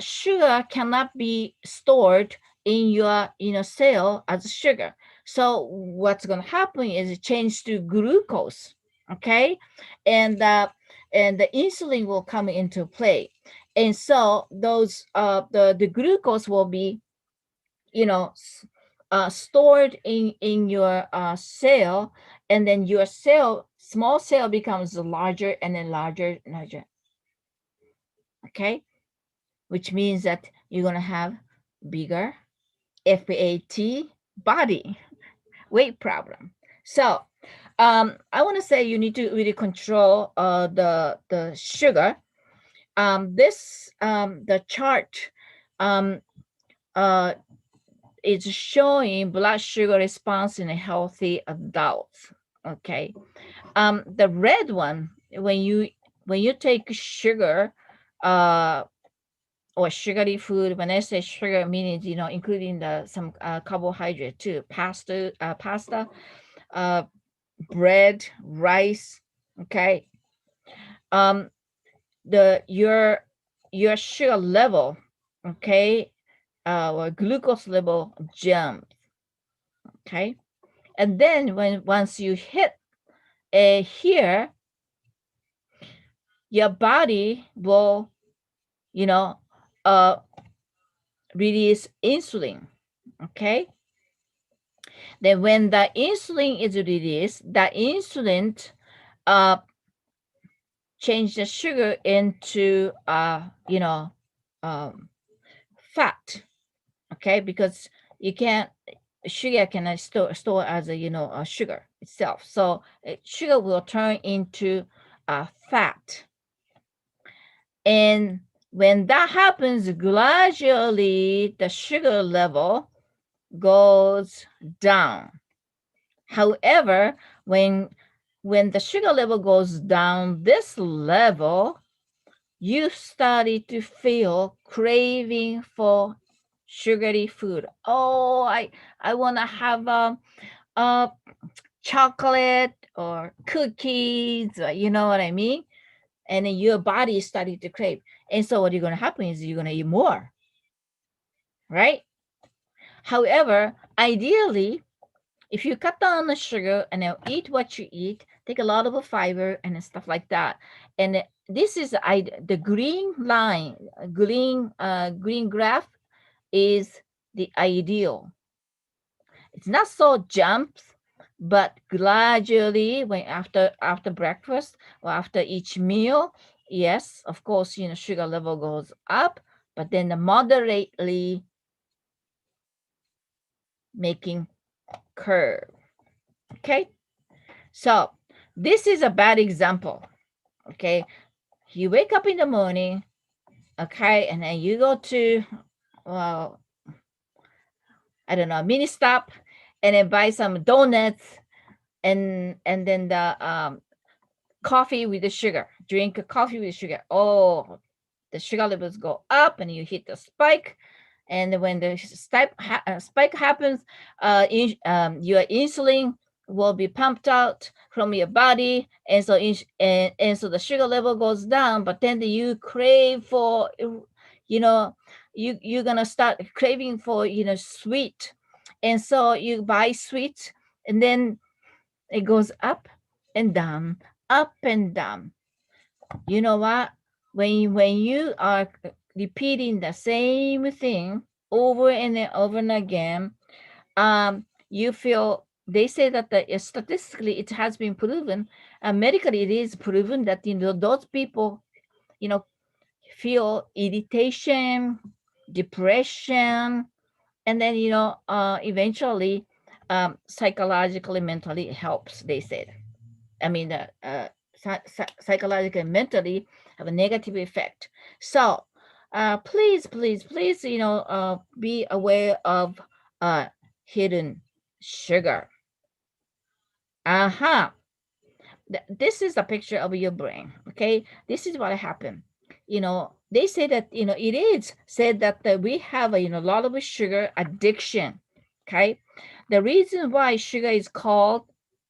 sugar cannot be stored in your cell as sugar. So what's going to happen is it changes to glucose. Okay, and the insulin will come into play, and so those the glucose will be stored in your cell, and then your small cell becomes larger and then larger. Okay, which means that you're going to have bigger FAT body weight problem. So I want to say you need to really control the sugar. The chart is showing blood sugar response in a healthy adult. Okay, the red one, when you take sugar or sugary food, when I say sugar, meaning including some carbohydrate too, pasta, bread, rice. Okay, your sugar level, okay, or glucose level jumps. Okay, and then once you hit here, your body will release insulin. Okay, then when the insulin is released, the insulin change the sugar into fat. Okay, because sugar cannot store as a sugar itself, so sugar will turn into fat. And when that happens, gradually the sugar level goes down. However, when the sugar level goes down this level, you started to feel craving for sugary food. Oh, I want to have a chocolate or cookies, you know what I mean? And then your body is starting to crave. And so what is going to happen is you're going to eat more, right? However, ideally, if you cut down on the sugar and then eat what you eat, take a lot of fiber and stuff like that. And this is the green line, green graph is the ideal. It's not so jumps, but gradually when after breakfast or after each meal, yes, of course, sugar level goes up, but then moderately making curve. Okay, so this is a bad example. Okay, you wake up in the morning, okay, and then you go to, well, I don't know, mini stop, and then buy some donuts, and then the coffee with the sugar. Drink a coffee with sugar. Oh, the sugar levels go up, and you hit the spike. And when the spike happens, your insulin will be pumped out from your body, and so and so the sugar level goes down. But then you crave for, you know, you're gonna start craving for sweet, and so you buy sweet, and then it goes and down, up and down. You know what? When you are repeating the same thing over and over and again, you feel. They say that statistically it has been proven, medically it is proven that those people, you know, feel irritation, depression, and then eventually, psychologically, mentally it helps. They said. I mean, psychologically and mentally have a negative effect. So, please, please, please, be aware of uh, hidden sugar. Uh-huh. This is a picture of your brain. Okay, this is what happened. They say that it is said that we have a lot of sugar addiction. Okay, the reason why sugar is called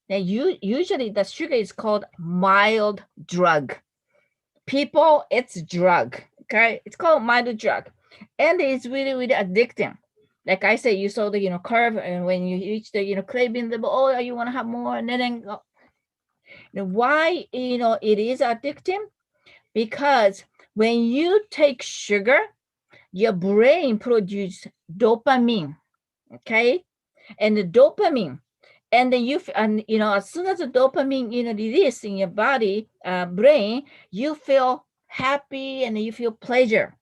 that usually the sugar is called mild drug. People, it's drug. Okay, it's called mild drug, and it's really really addicting. Like I said, you saw the curve, and when you reach the craving level, oh, you want to have more, and then why it is addicting? Because when you take sugar, your brain produces dopamine. Okay, and the dopamine, and then and as soon as the dopamine release in your body, brain, you feel happy and you feel pleasure.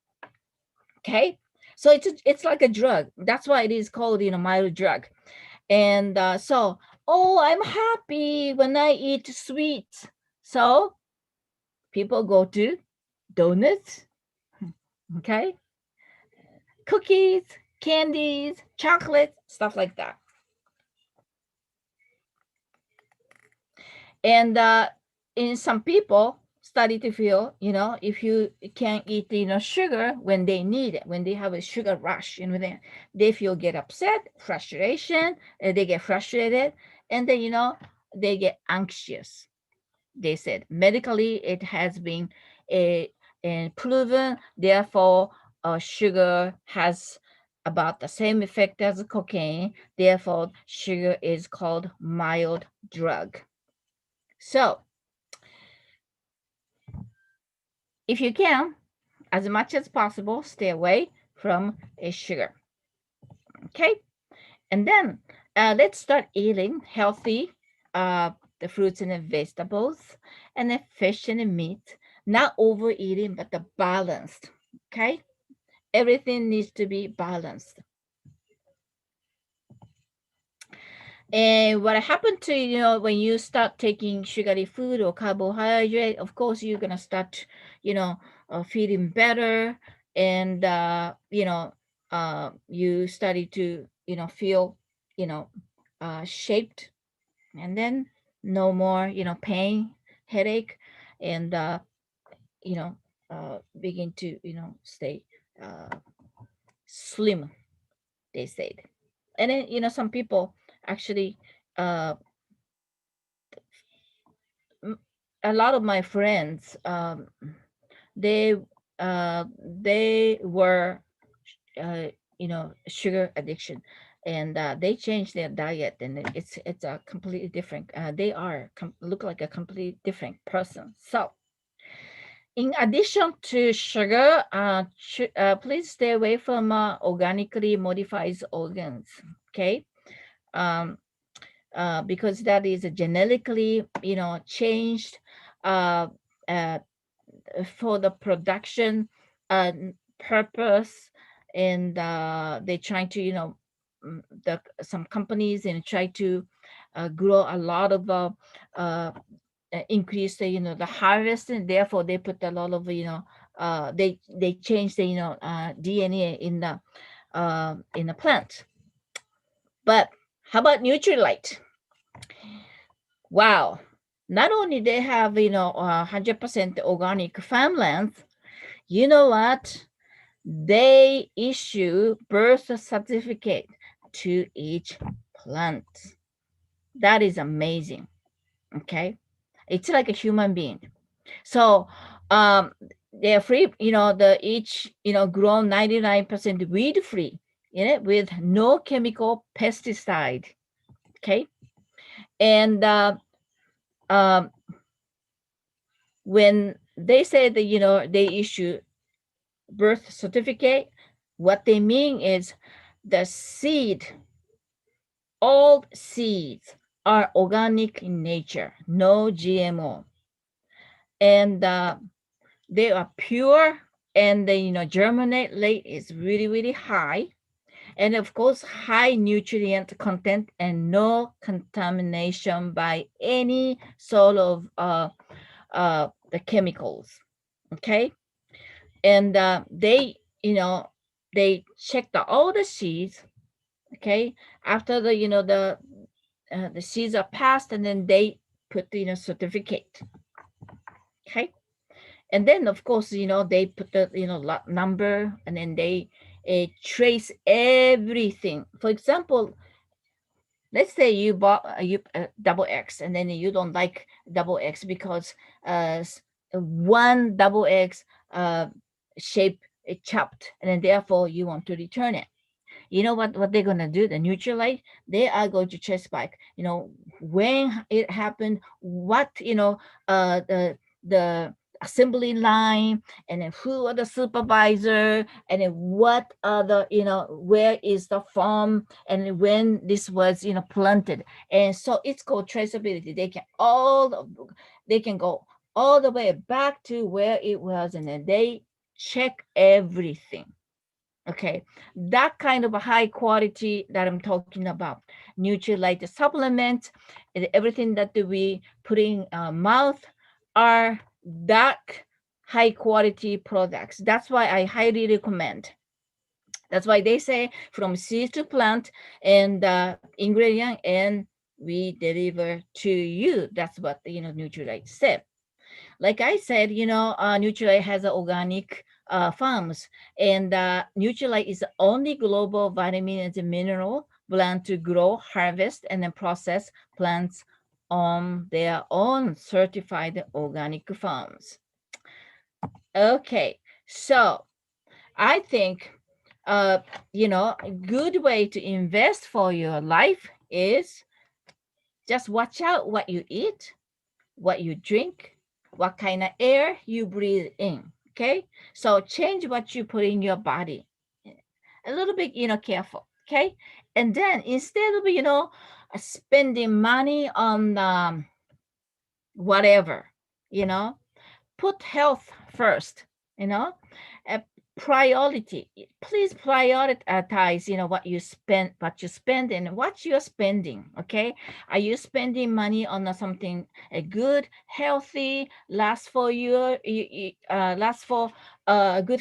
Okay, so it's like a drug. That's why it is called mild drug. And so, oh, I'm happy when I eat sweets. So people go to donuts, okay, cookies, candies, chocolates, stuff like that. And in some people started to feel, if you can't eat sugar when they need it, when they have a sugar rush, they feel get upset, frustration, they get frustrated, and then they get anxious. They said medically it has been proven. Therefore, sugar has about the same effect as cocaine. Therefore, sugar is called mild drug. So, if you can, as much as possible, stay away from sugar. Okay, and then let's start eating healthy, the fruits and the vegetables, and the fish and the meat. Not overeating, but the balanced. Okay, everything needs to be balanced. And what happened to when you start taking sugary food or carbohydrate, of course you're gonna start feeling better, and you study to feel, shaped, and then no more, pain, headache, and you know, begin to, stay uh, slim, they said. And then, some people actually, uh, m- a lot of my friends, they they were, sugar addiction, and they changed their diet, and it's a completely different. They look like a completely different person. So in addition to sugar, please stay away from organically modified organs. Okay, um, because that is genetically, changed, uh, uh, for the production uh, purpose, and they try to, some companies and try to grow a lot of uh, increase the, the harvest, and therefore they put a lot of, they change the, DNA in the plant. But how about Nutrilite? Wow, not only they have, 100% organic farmlands, you know what, they issue birth certificate to each plant. That is amazing. Okay, it's like a human being. So um they're free, the each, grown 99% weed free, with no chemical pesticide. Okay, and um when they say that, they issue birth certificate, what they mean is the seed, all seeds are organic in nature, no GMO, and they are pure, and the, germinate rate is really, really high, and of course high nutrient content and no contamination by any sort of the chemicals. Okay, and they, they check all the seeds. Okay, after the, the seeds are passed, and then they put the, certificate. Okay, and then of course, they put the, lot number, and then they trace everything. For example, let's say you bought you double X, and then you don't like double X because one double X uh, shape it chopped, and then therefore you want to return it. You know what they're gonna do? The Nutrilite, they are going to trace back, when it happened, what, the assembly line, and then who are the supervisor, and then what are the, where is the farm, and when this was, planted. And so it's called traceability. They can go all the way back to where it was, and then they check everything. Okay, that kind of a high quality that I'm talking about. Nutrilite supplements and everything that we put in our mouth are that high quality products. That's why I highly recommend. That's why they say from seed to plant, and ingredient, and we deliver to you. That's what, Nutrilite said. Like I said, Nutrilite has organic farms, and Nutrilite is the only global vitamin and mineral blend to grow, harvest, and then process plants on their own certified organic farms. Okay, so I think, a good way to invest for your life is just watch out what you eat, what you drink, what kind of air you breathe in. Okay, so change what you put in your body. A little bit, careful. Okay, and then instead of, spending money on whatever, you know, put health first. You know, a priority. Please prioritize, what you spend, and what you're spending. Okay, are you spending money on something good, healthy, last for good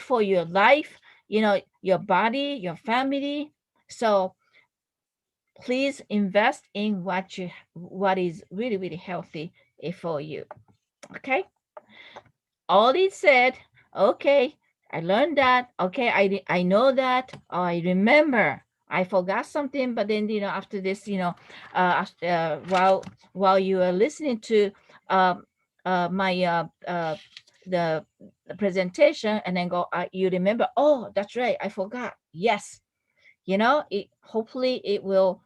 for your life, your body, your family? So please invest in what is really, really healthy for you. Okay. All it said, okay, I learned that. Okay, I know that. Or I remember. I forgot something, but then after this, while you are listening to um, my the presentation, and then you remember. Oh, that's right. I forgot. Yes, it hopefully it will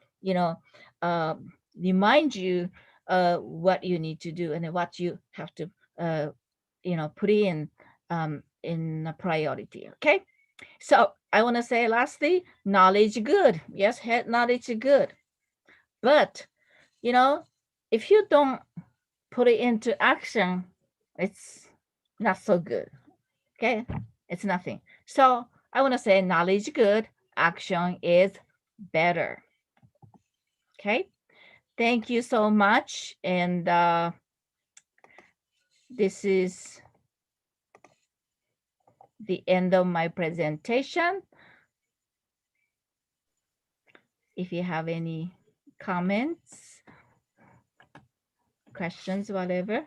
remind you what you need to do and what you have to uh, put in a priority. Okay, so I want to say lastly, knowledge good. Yes, head knowledge good, but you know if you don't put it into action, it's not so good. Okay, it's nothing. So I want to say knowledge good, action is better. Okay, thank you so much. And this is the end of my presentation. If you have any comments, questions, whatever.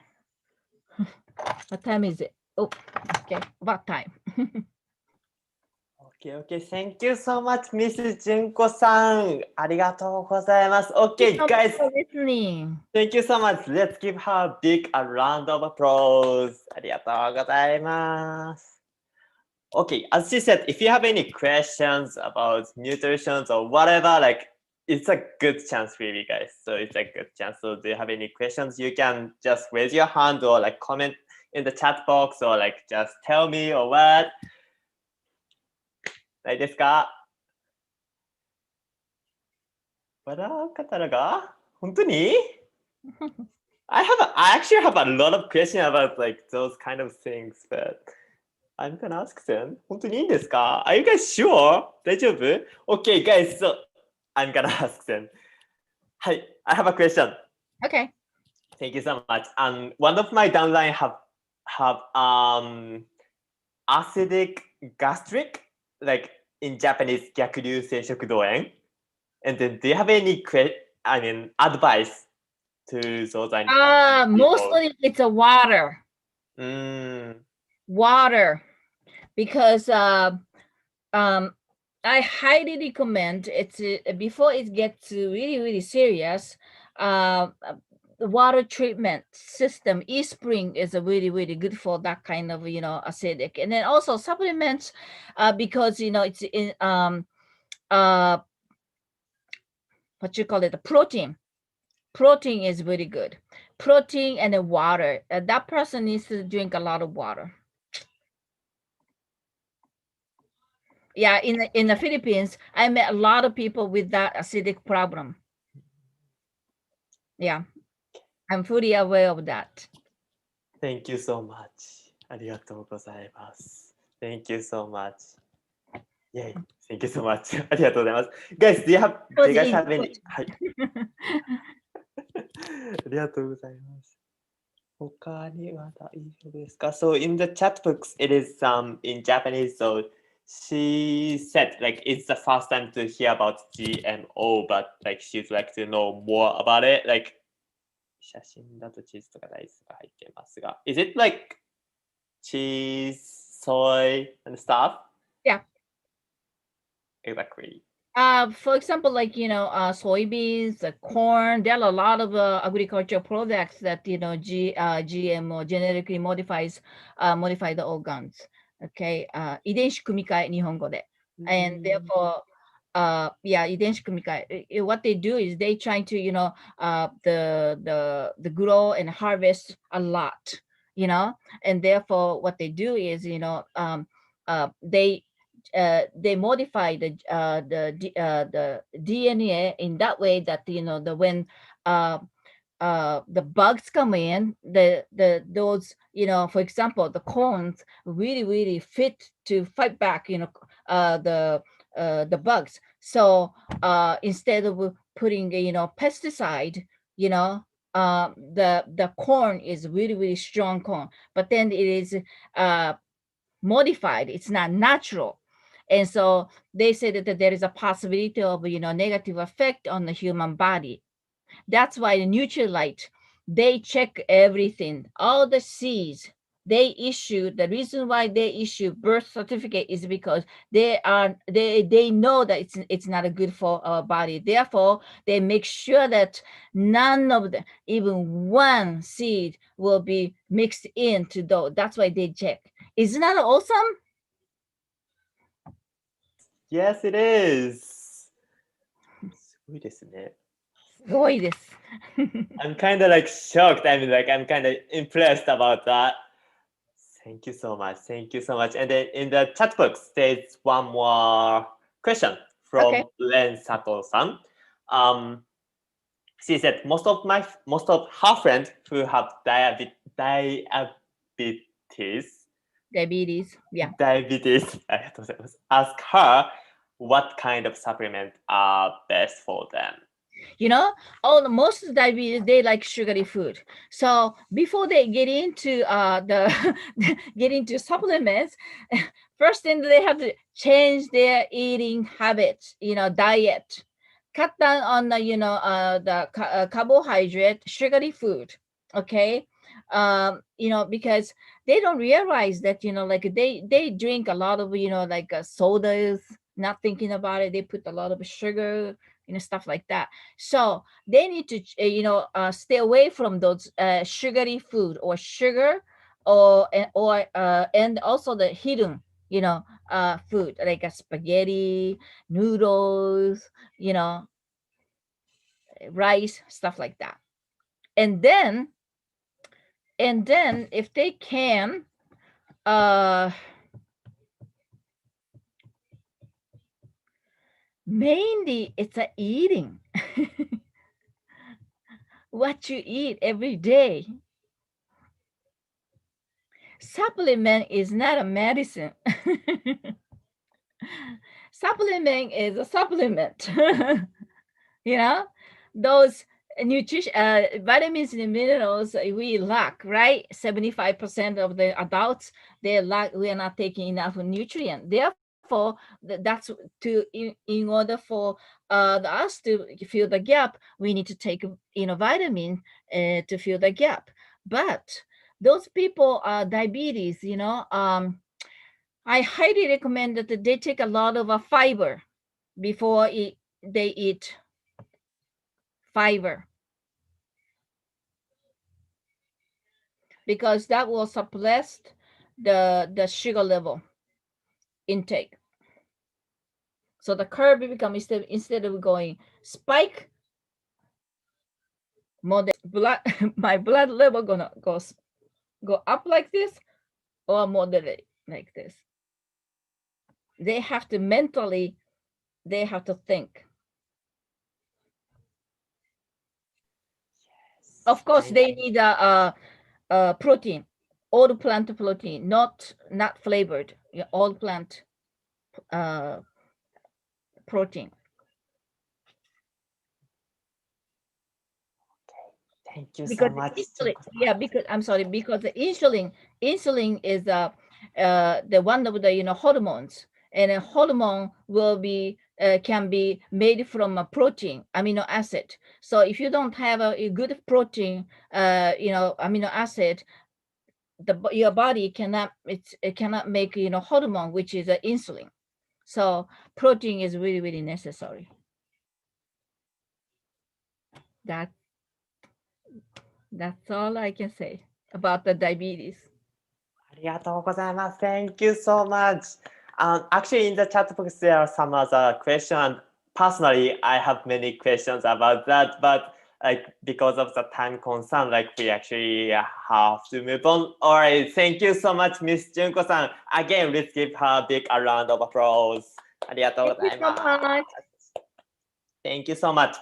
What time is it? Oh, okay, about time. Okay, okay. Thank you so much, Mrs. Junko-san. ありがとうございます。Okay, guys. For listening. Thank you so much. Let's give her a big round of applause. ありがとうございます。Okay, as she said, if you have any questions about nutrition or whatever, like it's a good chance really, guys. So it's a good chance. So do you have any questions? You can just raise your hand or like comment in the chat box or like just tell me or what. ないですか？まだ方が本当にI actually have a lot of questions about like those kind of things, but I'm gonna ask them. 本当にいいんですか？ Are you guys sure? 大丈夫？ Okay, guys, so I'm gonna ask them. はい、I have a question. Okay. Thank you so much. One of my downline have acidic gastric, like in Japanese, 逆流性食道炎. And then do you have any advice to those mostly it's a water. Water, because I highly recommend it's before it gets really, really serious. The water treatment system, eSpring, is a really, really good for that kind of acidic, and then also supplements, because it's in what you call it, the protein. Protein is really good. Protein and the water. That person needs to drink a lot of water. Yeah, in the Philippines, I met a lot of people with that acidic problem. Yeah, I'm fully aware of that. Thank you so much. ありがとうございます。Thank you so much. Yay. Thank you so much. ありがとうございます。Guys, do you guys have any? はい。ありがとうございます。他には大丈夫ですか？ So in the chat books, it is in Japanese. So she said like it's the first time to hear about GMO, but like she'd like to know more about it. Like 写真だとチーズとか大豆が入ってますが、is it like cheese, soy, and stuff? Yeah. Exactly. For example, like soybeans, corn. There are a lot of agricultural products that GMO, genetically modified organs. Okay, 遺伝子組み換え、日本語で。And therefore, yeah, 遺伝子組み換え。What they do is they try to the grow and harvest a lot, and therefore what they do is they modify the DNA in that way that when the bugs come in, those for example, the corns really fit to fight back the bugs. So instead of putting pesticide, the corn is really strong corn, but then it is modified. It's not natural. And so they say that there is a possibility of, negative effect on the human body. That's why the NUTRILITE, they check everything, all the C's. The reason why they issue birth certificate is because they know that it's not good for our body. Therefore, they make sure that none of the, even one seed will be mixed into those. That's why they check. Isn't that awesome? Yes, it is. すごいですね。すごいです。I'm kind of like shocked. I mean, like I'm kind of impressed about that. Thank you so much. Thank you so much. And then in the chat box, there's one more question from Okay. Len Sato-san. She said most of her friends who have diabetes, Yeah. diabetes, ありがとうございます. Ask her what kind of supplement are best for them. Most of the diabetes, they like sugary food. So before they get into get into supplements, first thing they have to change their eating habits, diet. Cut down on the carbohydrate, sugary food. Okay. Because they don't realize that, like they drink a lot of, like sodas, not thinking about it. They put a lot of sugar, stuff like that. So they need to, stay away from those sugary food or sugar, and also the hidden, food like a spaghetti, noodles, rice, stuff like that. And then if they can, mainly it's a eating. What you eat every day. Supplement is not a medicine. Supplement is a supplement. Those nutrition vitamins and minerals we lack, right? 75% of the adults, they lack, we are not taking enough nutrient. Therefore, that's in order for us to fill the gap, we need to take vitamin to fill the gap. But those people diabetes, I highly recommend that they take a lot of fiber before they eat fiber, because that will suppress the sugar level intake. So the curve become, instead of going spike, blood my blood level gonna go up like this, or moderate like this. They have to mentally, they have to think. Of course, they need a protein, all plant protein, not flavored, all plant protein. Thank you Because so much. because the insulin is the one of the hormones, and a hormone will be can be made from a protein, amino acid. So if you don't have a good protein, amino acid, your body cannot, it cannot make hormone, which is insulin. So protein is really, really necessary. That's all I can say about the diabetes. ありがとうございます. Thank you so much. Actually, in the chat box, there are some other questions. Personally, I have many questions about that, but like because of the time concern, like we actually have to move on. All right, thank you so much, Miss Junko-san. Again, let's give her a big round of applause. ありがとうございます. Thank you so much.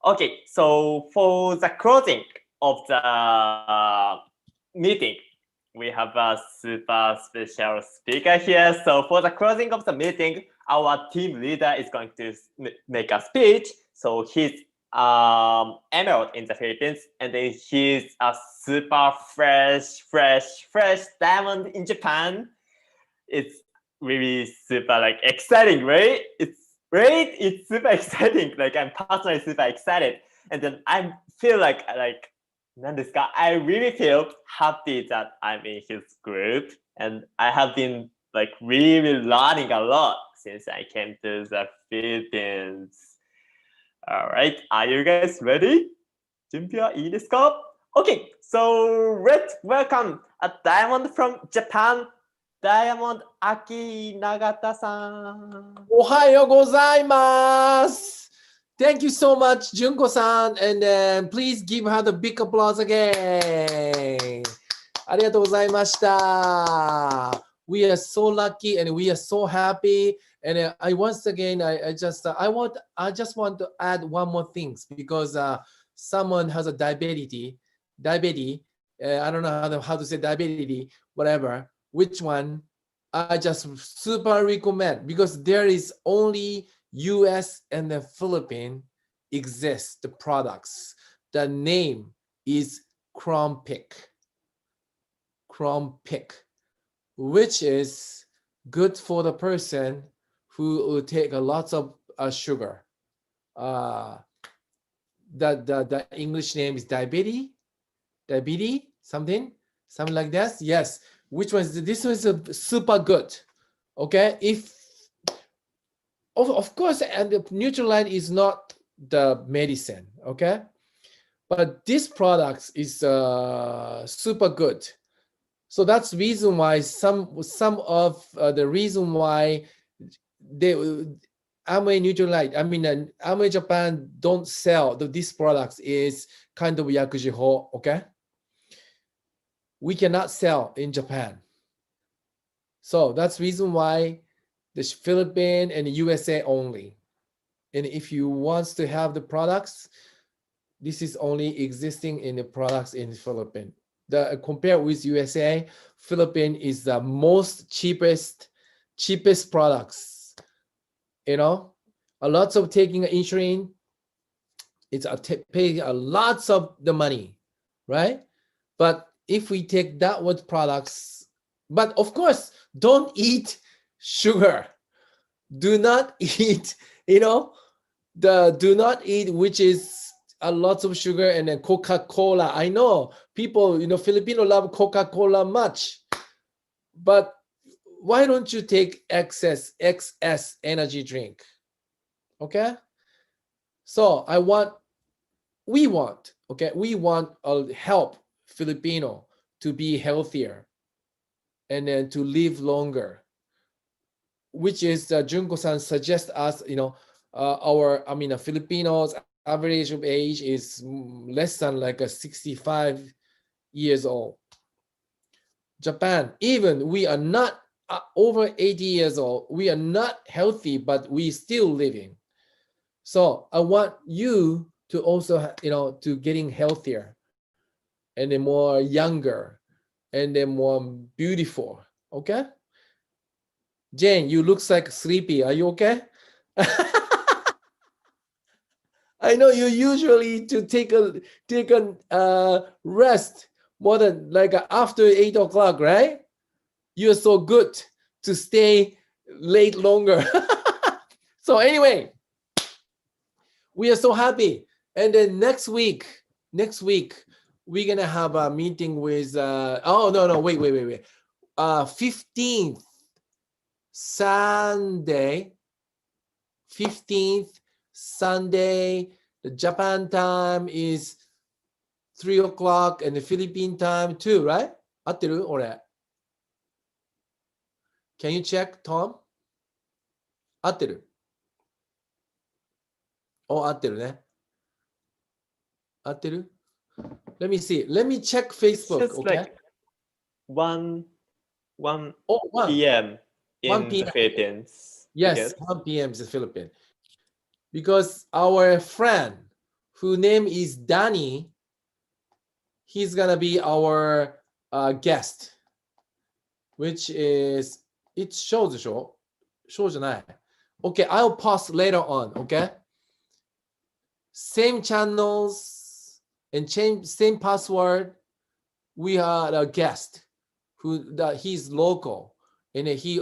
Okay, so for the closing of the meeting, we have a super special speaker here. So for the closing of the meeting, our team leader is going to make a speech. So he's Emerald in the Philippines, and then he's a super fresh diamond in Japan. It's really super like exciting, right? It's super exciting. Like I'm personally super excited, and then I feel like 何ですか? I really feel happy that I'm in his group, and I have been like really learning a lot since I came to the Philippines. All right, are you guys ready? 準備はいいですか? Okay, so let's welcome a diamond from Japan, Diamond Aki Nagata-san. おはようございます。Thank you so much, Junko-san. And then please give her the big applause again. ありがとうございました。We are so lucky and we are so happy. And I once again, I just want to add one more things because someone has a diabetes. I don't know how to say diabetes, whatever. Which one? I just super recommend because there is only US and the Philippines exist the products. The name is Chrome Pick, which is good for the person who will take a lot of sugar. The English name is diabetes, something like that. Yes. Which one is this? Was super good. Okay, if of course, and the NUTRILITE is not the medicine. Okay, but this product is super good. So that's the reason why some of the reason why they Amway NUTRILITE, Amway Japan don't sell these products is kind of yakujiho. Okay. We cannot sell in Japan. So that's the reason why the Philippines and the USA only. And if you want to have the products, this is only existing in the products in the Philippines. Compared with USA, Philippines is the most cheapest products. You know, a lot of taking insulin, it's paying a lots of the money, right? But if we take that with products, but of course, don't eat sugar. Do not eat, do not eat, which is a lot of sugar and then Coca-Cola. I know people, Filipino love Coca-Cola much, but why don't you take XS energy drink? Okay. So we want to help Filipino to be healthier and then to live longer, which is Junko-san suggests us, Filipinos average of age is less than like 65 years old. Japan, even we are not over 80 years old, we are not healthy, but we still living. So I want you to also, to getting healthier and then more younger and then more beautiful. Okay. Jane, you looks like sleepy. Are you okay? I know you usually to take a rest more than like after 8 o'clock, right? You're so good to stay late longer. So anyway, we are so happy. And then next week, we're gonna have a meeting with wait. 15th Sunday, the Japan time is 3 o'clock and the Philippine time too, right? 合ってる? 俺 Can you check, Tom? 合ってる? 合ってるね。合ってる? Let me see. Let me check Facebook. It's okay. Like 1 1 p.m. in 1 p.m. the Philippines. Yes, 1 p.m. is the Philippines. Because our friend, whose name is Danny, he's gonna be our guest, which is, it shows the show. Okay, I'll post later on, okay? Same channels and same password. We are a guest he's local and he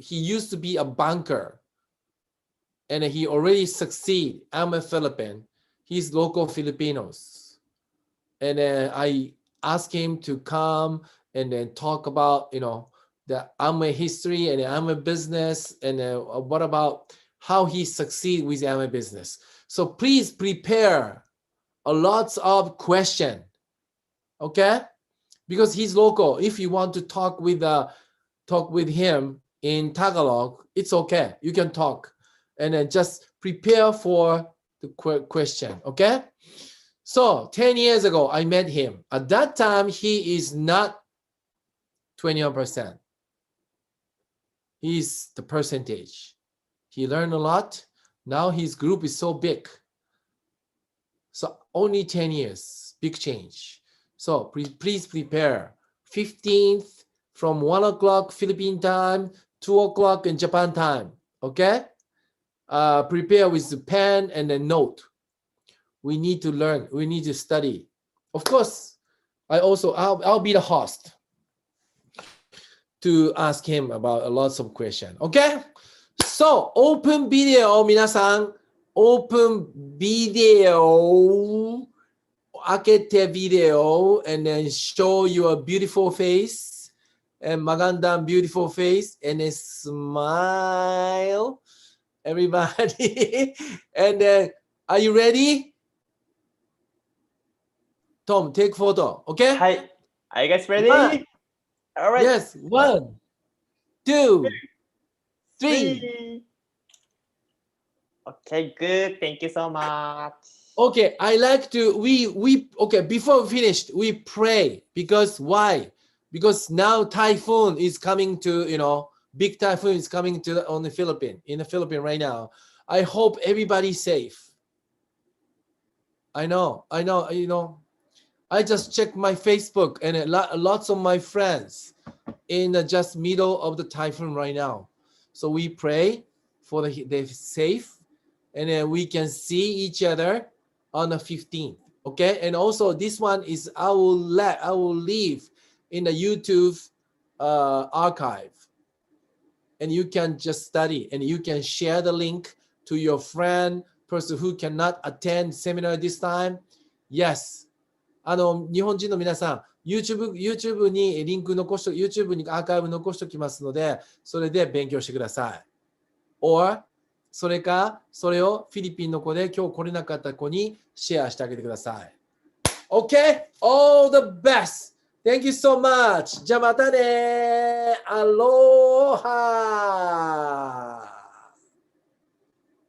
used to be a banker, and he already succeed. I'm a Philippine. He's local Filipinos, and I asked him to come and then talk about the Amway history and Amway business, and what about how he succeed with Amway business. So please prepare a lots of question, okay? Because he's local. If you want to talk with him in Tagalog, it's okay. You can talk, and then just prepare for the question, okay? So 10 years ago, I met him. At that time, he is not 21%. He's the percentage. He learned a lot. Now his group is so big. So only 10 years, big change. So please prepare. 15th from 1 o'clock Philippine time, 2 o'clock in Japan time, okay? Prepare with the pen and a note. We need to learn. We need to study. Of course, I'll be the host to ask him about lots of questions. Okay? So, open video, 皆さん。Open video. 開けて video and then show your beautiful face and magandang beautiful face and then smile, everybody. And then, are you ready? Tom, take photo. Okay? Hi. Are you guys ready? One. All right. Yes. 1, 2, 3. 3. Okay, good. Thank you so much. Okay, I like to okay, before we finished, we pray. Because why? Because now typhoon is coming to, big typhoon is coming to in the Philippines right now. I hope everybody's safe. I know, I just checked my Facebook and lots of my friends in the just middle of the typhoon right now. So we pray for they're safe, and then we can see each other on the 15th. Okay, and also this one is I will leave in the YouTube archive, and you can just study and you can share the link to your person who cannot attend seminar this time. Yes. 日本人の皆さん、YouTube にリンクYouTube にアーカイブ残しておきますので、それで勉強してください。or それをフィリピンの子で今日来れなかった子にシェアしてあげてください。Okay? All the best! Thank you so much! じゃあまたね! Aloha!